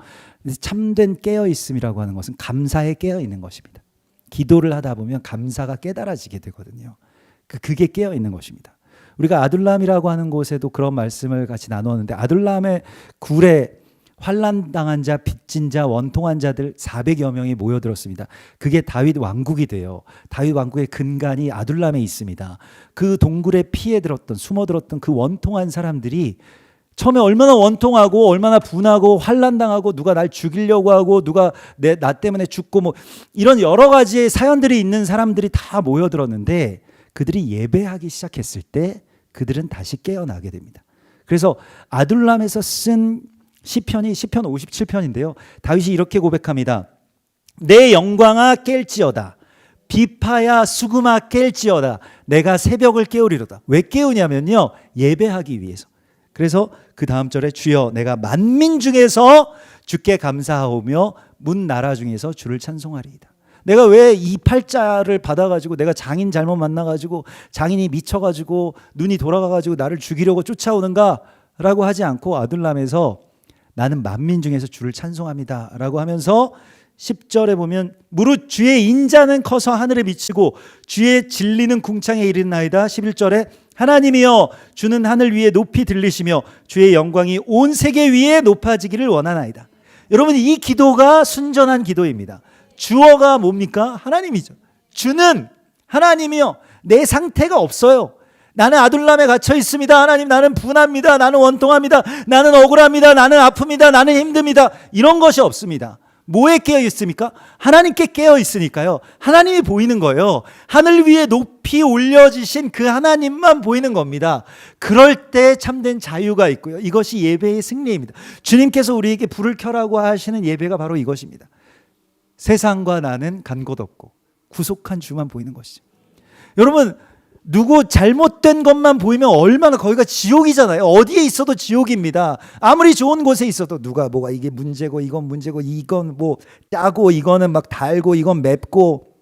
참된 깨어 있음이라고 하는 것은 감사에 깨어 있는 것입니다. 기도를 하다 보면 감사가 깨달아지게 되거든요. 그게 깨어 있는 것입니다. 우리가 아둘람이라고 하는 곳에도 그런 말씀을 같이 나누었는데, 아둘람의 굴에 환난 당한 자, 빚진 자, 원통한 자들 400여 명이 모여들었습니다. 그게 다윗 왕국이 돼요. 다윗 왕국의 근간이 아둘람에 있습니다. 그 동굴에 피해들었던, 숨어들었던 그 원통한 사람들이 처음에 얼마나 원통하고 얼마나 분하고 환난 당하고 누가 날 죽이려고 하고 누가 나 때문에 죽고 뭐 이런 여러 가지의 사연들이 있는 사람들이 다 모여들었는데, 그들이 예배하기 시작했을 때 그들은 다시 깨어나게 됩니다. 그래서 아둘람에서 쓴 시편 57편인데요. 다윗이 이렇게 고백합니다. 내 영광아 깰지어다. 비파야 수금아 깰지어다. 내가 새벽을 깨우리로다. 왜 깨우냐면요, 예배하기 위해서. 그래서 그 다음 절에 주여 내가 만민 중에서 주께 감사하오며 문 나라 중에서 주를 찬송하리이다. 내가 왜 이 팔자를 받아가지고 내가 장인 잘못 만나가지고 장인이 미쳐가지고 눈이 돌아가가지고 나를 죽이려고 쫓아오는가 라고 하지 않고 아둘람에서 나는 만민 중에서 주를 찬송합니다 라고 하면서 10절에 보면 무릇 주의 인자는 커서 하늘에 미치고 주의 진리는 궁창에 이르나이다. 11절에 하나님이여 주는 하늘 위에 높이 들리시며 주의 영광이 온 세계 위에 높아지기를 원하나이다. 여러분, 이 기도가 순전한 기도입니다. 주어가 뭡니까? 하나님이죠. 주는 하나님이요. 내 상태가 없어요. 나는 아둘람에 갇혀 있습니다. 하나님, 나는 분합니다. 나는 원통합니다. 나는 억울합니다. 나는 아픕니다. 나는 힘듭니다. 이런 것이 없습니다. 뭐에 깨어 있습니까? 하나님께 깨어 있으니까요. 하나님이 보이는 거예요. 하늘 위에 높이 올려지신 그 하나님만 보이는 겁니다. 그럴 때 참된 자유가 있고요. 이것이 예배의 승리입니다. 주님께서 우리에게 불을 켜라고 하시는 예배가 바로 이것입니다. 세상과 나는 간 곳 없고 구속한 주만 보이는 것이죠. 여러분, 누구 잘못된 것만 보이면 얼마나, 거기가 지옥이잖아요. 어디에 있어도 지옥입니다. 아무리 좋은 곳에 있어도 누가 뭐가 이게 문제고 이건 문제고 이건 뭐 짜고 이거는 막 달고 이건 맵고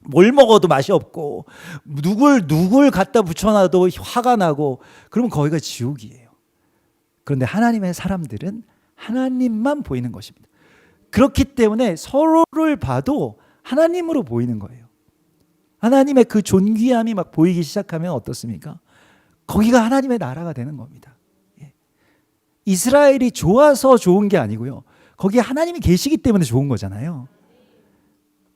뭘 먹어도 맛이 없고 누굴 갖다 붙여놔도 화가 나고, 그러면 거기가 지옥이에요. 그런데 하나님의 사람들은 하나님만 보이는 것입니다. 그렇기 때문에 서로를 봐도 하나님으로 보이는 거예요. 하나님의 그 존귀함이 막 보이기 시작하면 어떻습니까? 거기가 하나님의 나라가 되는 겁니다. 이스라엘이 좋아서 좋은 게 아니고요. 거기에 하나님이 계시기 때문에 좋은 거잖아요.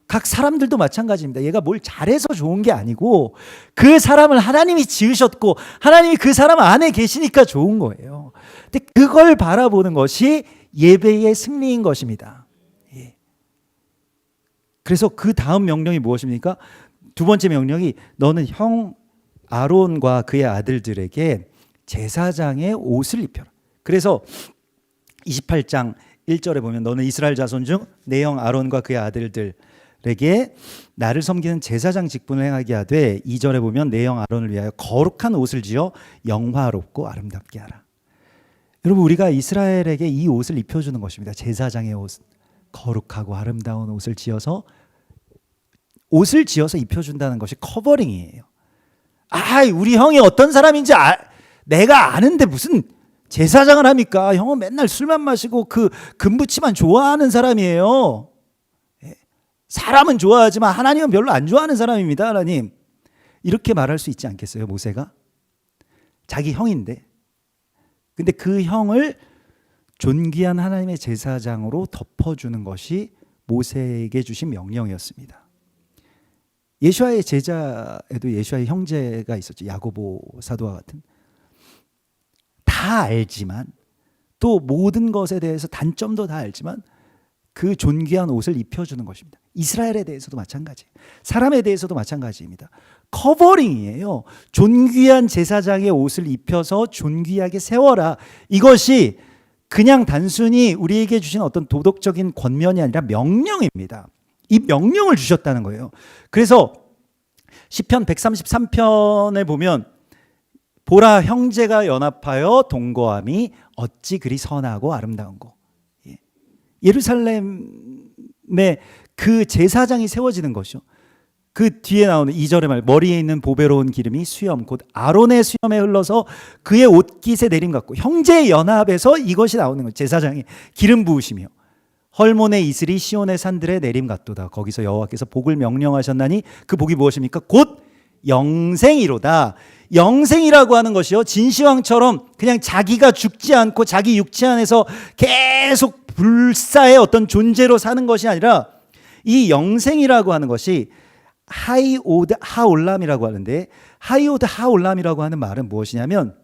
각 사람들도 마찬가지입니다. 얘가 뭘 잘해서 좋은 게 아니고 그 사람을 하나님이 지으셨고 하나님이 그 사람 안에 계시니까 좋은 거예요. 근데 그걸 바라보는 것이 예배의 승리인 것입니다. 그래서 그 다음 명령이 무엇입니까? 두 번째 명령이 너는 형 아론과 그의 아들들에게 제사장의 옷을 입혀라. 그래서 28장 1절에 보면 너는 이스라엘 자손 중 내 형 아론과 그의 아들들에게 나를 섬기는 제사장 직분을 행하게 하되, 2절에 보면 내 형 아론을 위하여 거룩한 옷을 지어 영화롭고 아름답게 하라. 여러분, 우리가 이스라엘에게 이 옷을 입혀주는 것입니다. 제사장의 옷, 거룩하고 아름다운 옷을 지어서 입혀준다는 것이 커버링이에요. 우리 형이 어떤 사람인지 내가 아는데 무슨 제사장을 합니까? 형은 맨날 술만 마시고 그 금부치만 좋아하는 사람이에요. 사람은 좋아하지만 하나님은 별로 안 좋아하는 사람입니다. 하나님. 이렇게 말할 수 있지 않겠어요? 모세가 자기 형인데. 근데 그 형을 존귀한 하나님의 제사장으로 덮어주는 것이 모세에게 주신 명령이었습니다. 예수와의 제자에도 예수와의 형제가 있었죠. 야고보 사도와 같은. 다 알지만 또 모든 것에 대해서 단점도 다 알지만 그 존귀한 옷을 입혀주는 것입니다. 이스라엘에 대해서도 마찬가지예요. 사람에 대해서도 마찬가지입니다. 커버링이에요. 존귀한 제사장의 옷을 입혀서 존귀하게 세워라. 이것이 그냥 단순히 우리에게 주신 어떤 도덕적인 권면이 아니라 명령입니다. 이 명령을 주셨다는 거예요. 그래서 시편 133편을 보면 보라 형제가 연합하여 동거함이 어찌 그리 선하고 아름다운고. 예루살렘에 그 제사장이 세워지는 것이죠. 그 뒤에 나오는 2절의 말, 머리에 있는 보배로운 기름이 수염 곧 아론의 수염에 흘러서 그의 옷깃에 내림 같고, 형제의 연합에서 이것이 나오는 거예요. 제사장이 기름 부으시며 헐몬의 이슬이 시온의 산들에 내림 같도다. 거기서 여호와께서 복을 명령하셨나니 그 복이 무엇입니까? 곧 영생이로다. 영생이라고 하는 것이요, 진시황처럼 그냥 자기가 죽지 않고 자기 육체 안에서 계속 불사의 어떤 존재로 사는 것이 아니라, 이 영생이라고 하는 것이 하이오드 하올람이라고 하는데, 하이오드 하올람이라고 하는 말은 무엇이냐면,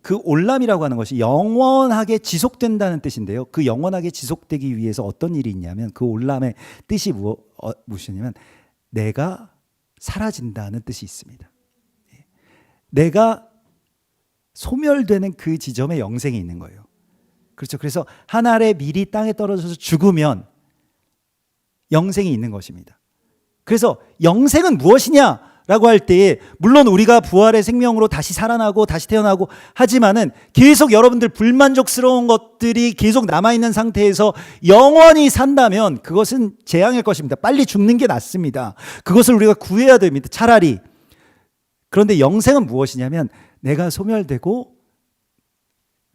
그 올람이라고 하는 것이 영원하게 지속된다는 뜻인데요. 그 영원하게 지속되기 위해서 어떤 일이 있냐면, 그 올람의 뜻이 무엇이냐면 내가 사라진다는 뜻이 있습니다. 내가 소멸되는 그 지점에 영생이 있는 거예요. 그렇죠. 그래서 한 알의 밀이 땅에 떨어져서 죽으면 영생이 있는 것입니다. 그래서 영생은 무엇이냐라고 할 때에, 물론 우리가 부활의 생명으로 다시 살아나고 다시 태어나고 하지만은 계속 여러분들 불만족스러운 것들이 계속 남아있는 상태에서 영원히 산다면 그것은 재앙일 것입니다. 빨리 죽는 게 낫습니다. 그것을 우리가 구해야 됩니다. 차라리. 그런데 영생은 무엇이냐면 내가 소멸되고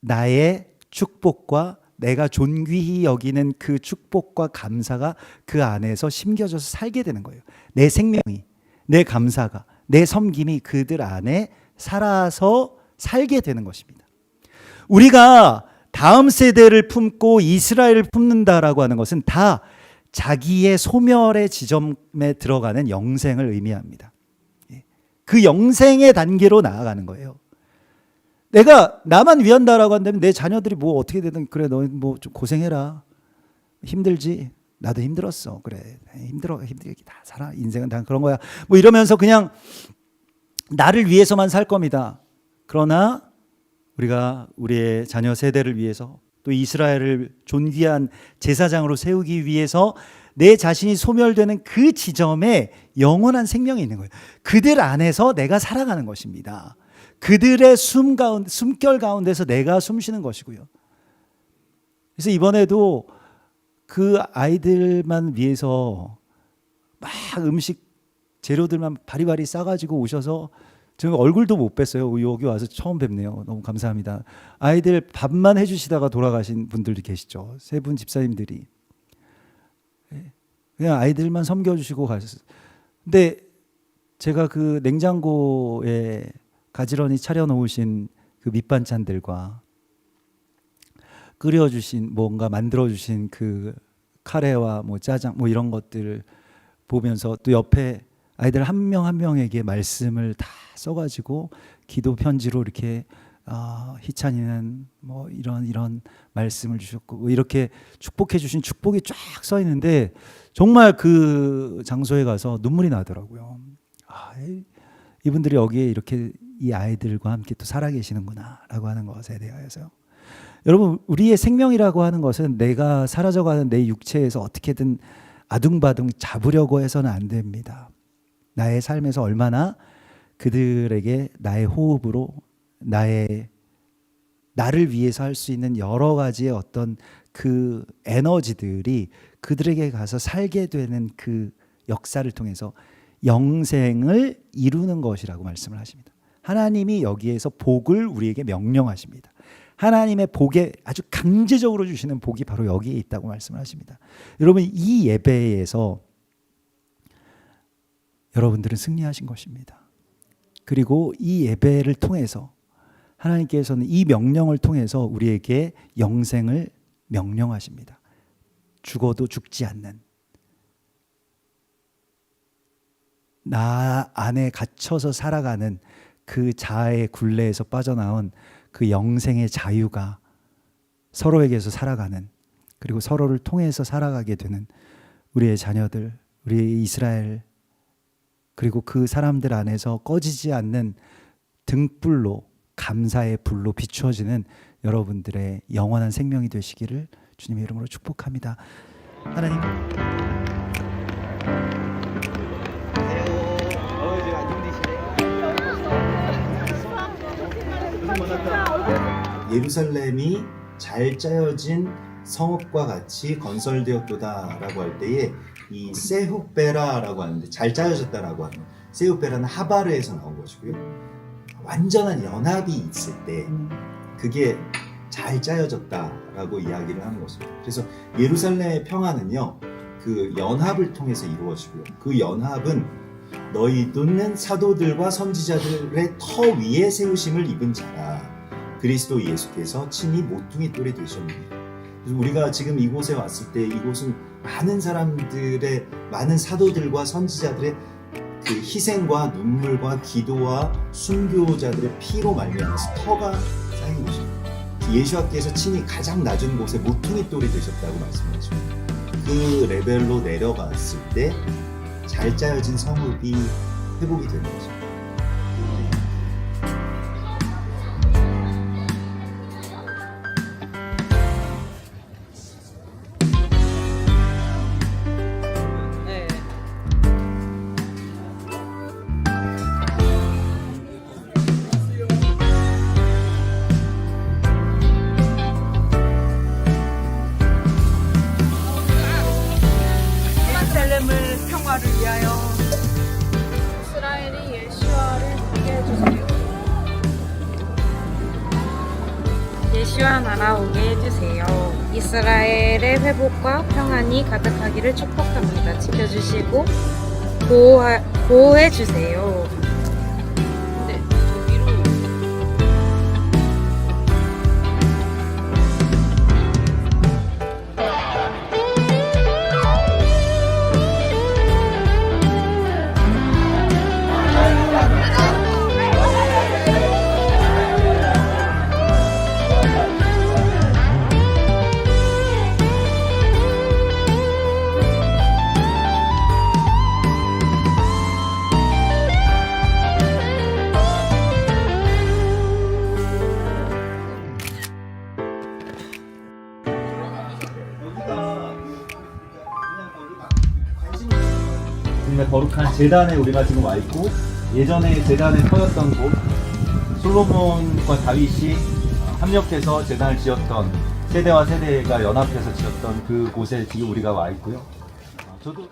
나의 축복과 내가 존귀히 여기는 그 축복과 감사가 그 안에서 심겨져서 살게 되는 거예요. 내 생명이, 내 감사가, 내 섬김이 그들 안에 살아서 살게 되는 것입니다. 우리가 다음 세대를 품고 이스라엘을 품는다라고 하는 것은 다 자기의 소멸의 지점에 들어가는 영생을 의미합니다. 그 영생의 단계로 나아가는 거예요. 내가 나만 위한다라고 한다면 내 자녀들이 뭐 어떻게 되든 그래, 너 뭐 좀 고생해라, 힘들지, 나도 힘들었어, 그래, 힘들게 다 살아, 인생은 다 그런 거야, 뭐 이러면서 그냥 나를 위해서만 살 겁니다. 그러나 우리가 우리의 자녀 세대를 위해서, 또 이스라엘을 존귀한 제사장으로 세우기 위해서 내 자신이 소멸되는 그 지점에 영원한 생명이 있는 거예요. 그들 안에서 내가 살아가는 것입니다. 그들의 숨결 가운데서 내가 숨쉬는 것이고요. 그래서 이번에도 그 아이들만 위해서 막 음식 재료들만 바리바리 싸가지고 오셔서, 제가 얼굴도 못 뵀어요. 여기 와서 처음 뵙네요. 너무 감사합니다. 아이들 밥만 해주시다가 돌아가신 분들도 계시죠. 세 분 집사님들이 그냥 아이들만 섬겨주시고 가셨어요. 근데 제가 그 냉장고에 가지런히 차려놓으신 그 밑반찬들과 끓여주신, 뭔가 만들어주신 그 카레와 뭐 짜장 뭐 이런 것들을 보면서, 또 옆에 아이들 한 명 한 명에게 말씀을 다 써가지고 기도 편지로 이렇게 희찬이는 뭐 이런 말씀을 주셨고, 뭐 이렇게 축복해 주신 축복이 쫙 써 있는데, 정말 그 장소에 가서 눈물이 나더라고요. 이분들이 여기에 이렇게 이 아이들과 함께 또 살아계시는구나라고 하는 것에 대하여서, 여러분, 우리의 생명이라고 하는 것은 내가 사라져가는 내 육체에서 어떻게든 아둥바둥 잡으려고 해서는 안 됩니다. 나의 삶에서 얼마나 그들에게 나의 호흡으로 나를 위해서 할 수 있는 여러 가지의 어떤 그 에너지들이 그들에게 가서 살게 되는 그 역사를 통해서 영생을 이루는 것이라고 말씀을 하십니다. 하나님이 여기에서 복을 우리에게 명령하십니다. 하나님의 복에 아주 강제적으로 주시는 복이 바로 여기에 있다고 말씀을 하십니다. 여러분, 이 예배에서 여러분들은 승리하신 것입니다. 그리고 이 예배를 통해서 하나님께서는 이 명령을 통해서 우리에게 영생을 명령하십니다. 죽어도 죽지 않는, 나 안에 갇혀서 살아가는 그 자아의 굴레에서 빠져나온 그 영생의 자유가 서로에게서 살아가는, 그리고 서로를 통해서 살아가게 되는 우리의 자녀들, 우리의 이스라엘, 그리고 그 사람들 안에서 꺼지지 않는 등불로, 감사의 불로 비추어지는 여러분들의 영원한 생명이 되시기를 주님의 이름으로 축복합니다. 하나님, 예루살렘이 잘 짜여진 성읍과 같이 건설되었도다라고 할 때에 이 세후베라라고 하는데, 잘 짜여졌다라고 하는, 세후베라는 하바르에서 나온 것이고요. 완전한 연합이 있을 때 그게 잘 짜여졌다라고 이야기를 하는 것입니다. 그래서 예루살렘의 평화는요, 그 연합을 통해서 이루어지고요. 그 연합은 너희는 사도들과 선지자들의 터 위에 세우심을 입은 자라. 그리스도 예수께서 친히 모퉁이 돌이 되셨느니라. 그래서 우리가 지금 이곳에 왔을 때 이곳은 많은 사람들의, 많은 사도들과 선지자들의 그 희생과 눈물과 기도와 순교자들의 피로 말미암아서 터가 쌓인 곳입니다. 예수께서 친히 가장 낮은 곳에 모퉁이 돌이 되셨다고 말씀하십니다. 그 레벨로 내려갔을 때 잘 짜여진 성읍이 회복이 되는 거죠. 예루살렘을 평화를 위하여 이스라엘이 예시와를 오게 해주세요. 예시와 나라 오게 해주세요. 이스라엘의 회복과 평안이 가득하기를 축복합니다. 지켜주시고 보호해주세요. 근데 저기로 정말 거룩한 제단에 우리가 지금 와 있고, 예전에 제단에 터였던 곳, 솔로몬과 다윗이 합력해서 제단을 지었던, 세대와 세대가 연합해서 지었던 그 곳에 지금 우리가 와 있고요. 저도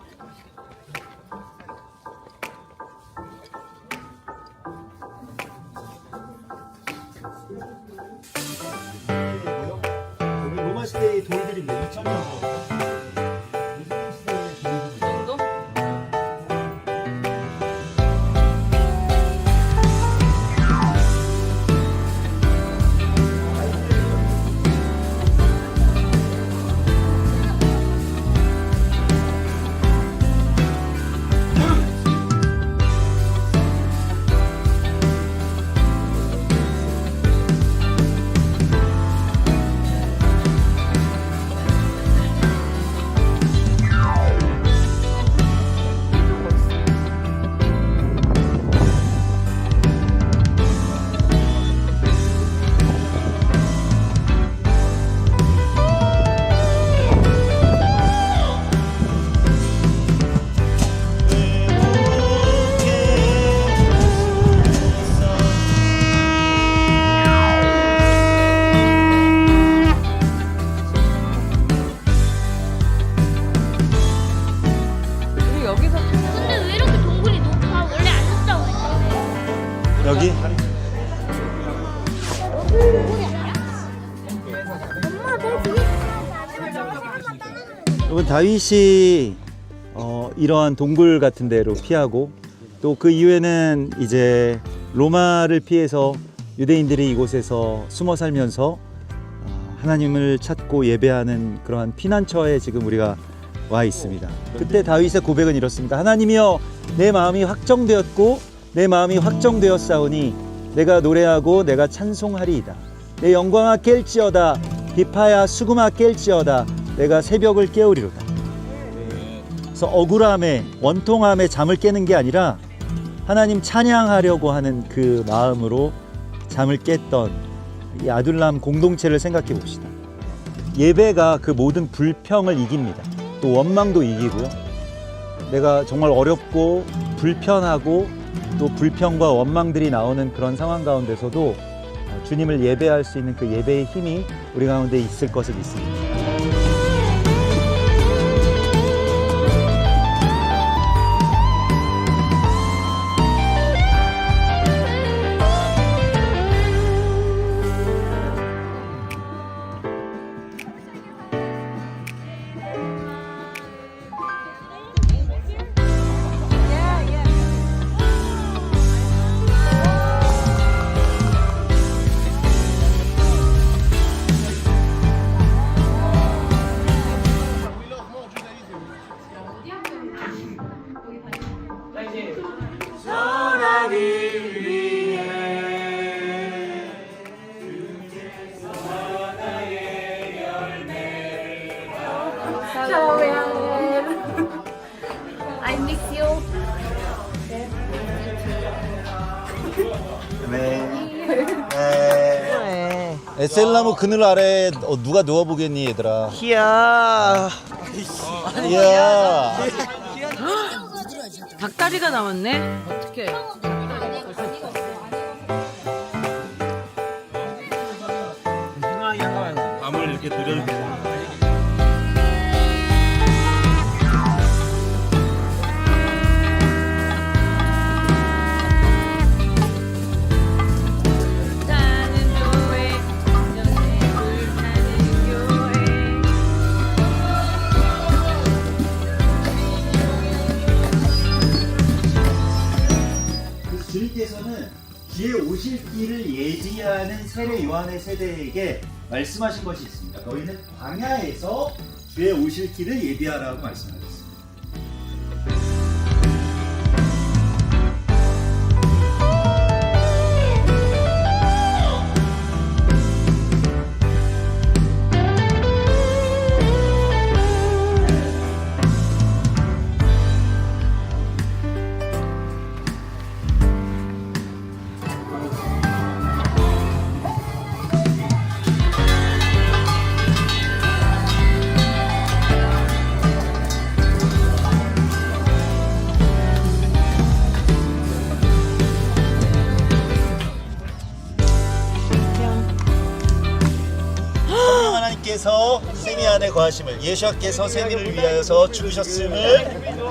여기 로마 시대의 돌들인데 2,000년 정도? 우리 여기서 근데 왜 이렇게 동굴이 높아? 원래 안 높다고 했는데. 여기 동굴이 아니야? 여러분, 다윗이 이러한 동굴 같은 데로 피하고 또 그 이후에는 이제 로마를 피해서 유대인들이 이곳에서 숨어 살면서 하나님을 찾고 예배하는 그러한 피난처에 지금 우리가 와 있습니다. 그때 다윗의 고백은 이렇습니다. 하나님이여, 내 마음이 확정되었고 내 마음이 확정되었사오니 내가 노래하고 내가 찬송하리이다. 내 영광아 깰지어다, 비파야 수금아 깰지어다, 내가 새벽을 깨우리로다. 그래서 억울함에 원통함에 잠을 깨는 게 아니라 하나님 찬양하려고 하는 그 마음으로 잠을 깼던 이 아둘람 공동체를 생각해 봅시다. 예배가 그 모든 불평을 이깁니다. 또 원망도 이기고요. 내가 정말 어렵고 불편하고 또 불평과 원망들이 나오는 그런 상황 가운데서도 주님을 예배할 수 있는 그 예배의 힘이 우리 가운데 있을 것을 믿습니다. I miss you. 에셀나무 그늘 아래 누가 누워보겠니 얘들아. 이야. 이야. 닭다리가 나왔네. 어떡해. 밤을 이렇게 들여도 되는 타는 교회, 전에 불타는 교회. 그래서 주님께서는 주의 오실 길을 예비하는 세례 요한의 세대에게 말씀하신 것이 있습니다. 너희는 광야에서 주의 오실 길을 예비하라고 말씀하셨습니다. 하나님께서 세미 안에 거하심을, 예수께서 세미를 위하여서 죽으셨음을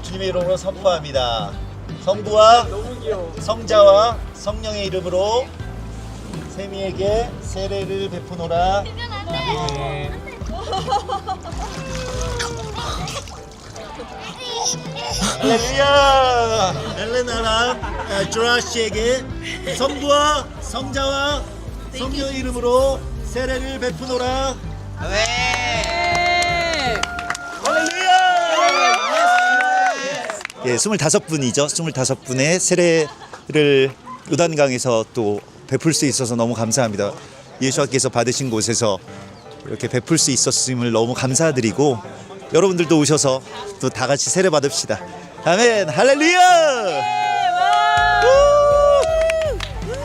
주님의 이름으로 선포합니다. 성부와 성자와 성령의 이름으로 세미에게 세례를 베푸노라. 할렐루야. 엘레나랑 조라시에게 성부와 성자와 성령의 이름으로 세례를 베푸노라. 예, 25분이죠. 25분의 세례를 요단강에서 또 베풀 수 있어서 너무 감사합니다. 예수께서 받으신 곳에서 이렇게 베풀 수 있었음을 너무 감사드리고, 여러분들도 오셔서 또 다 같이 세례 받읍시다. 아멘. 할렐루야.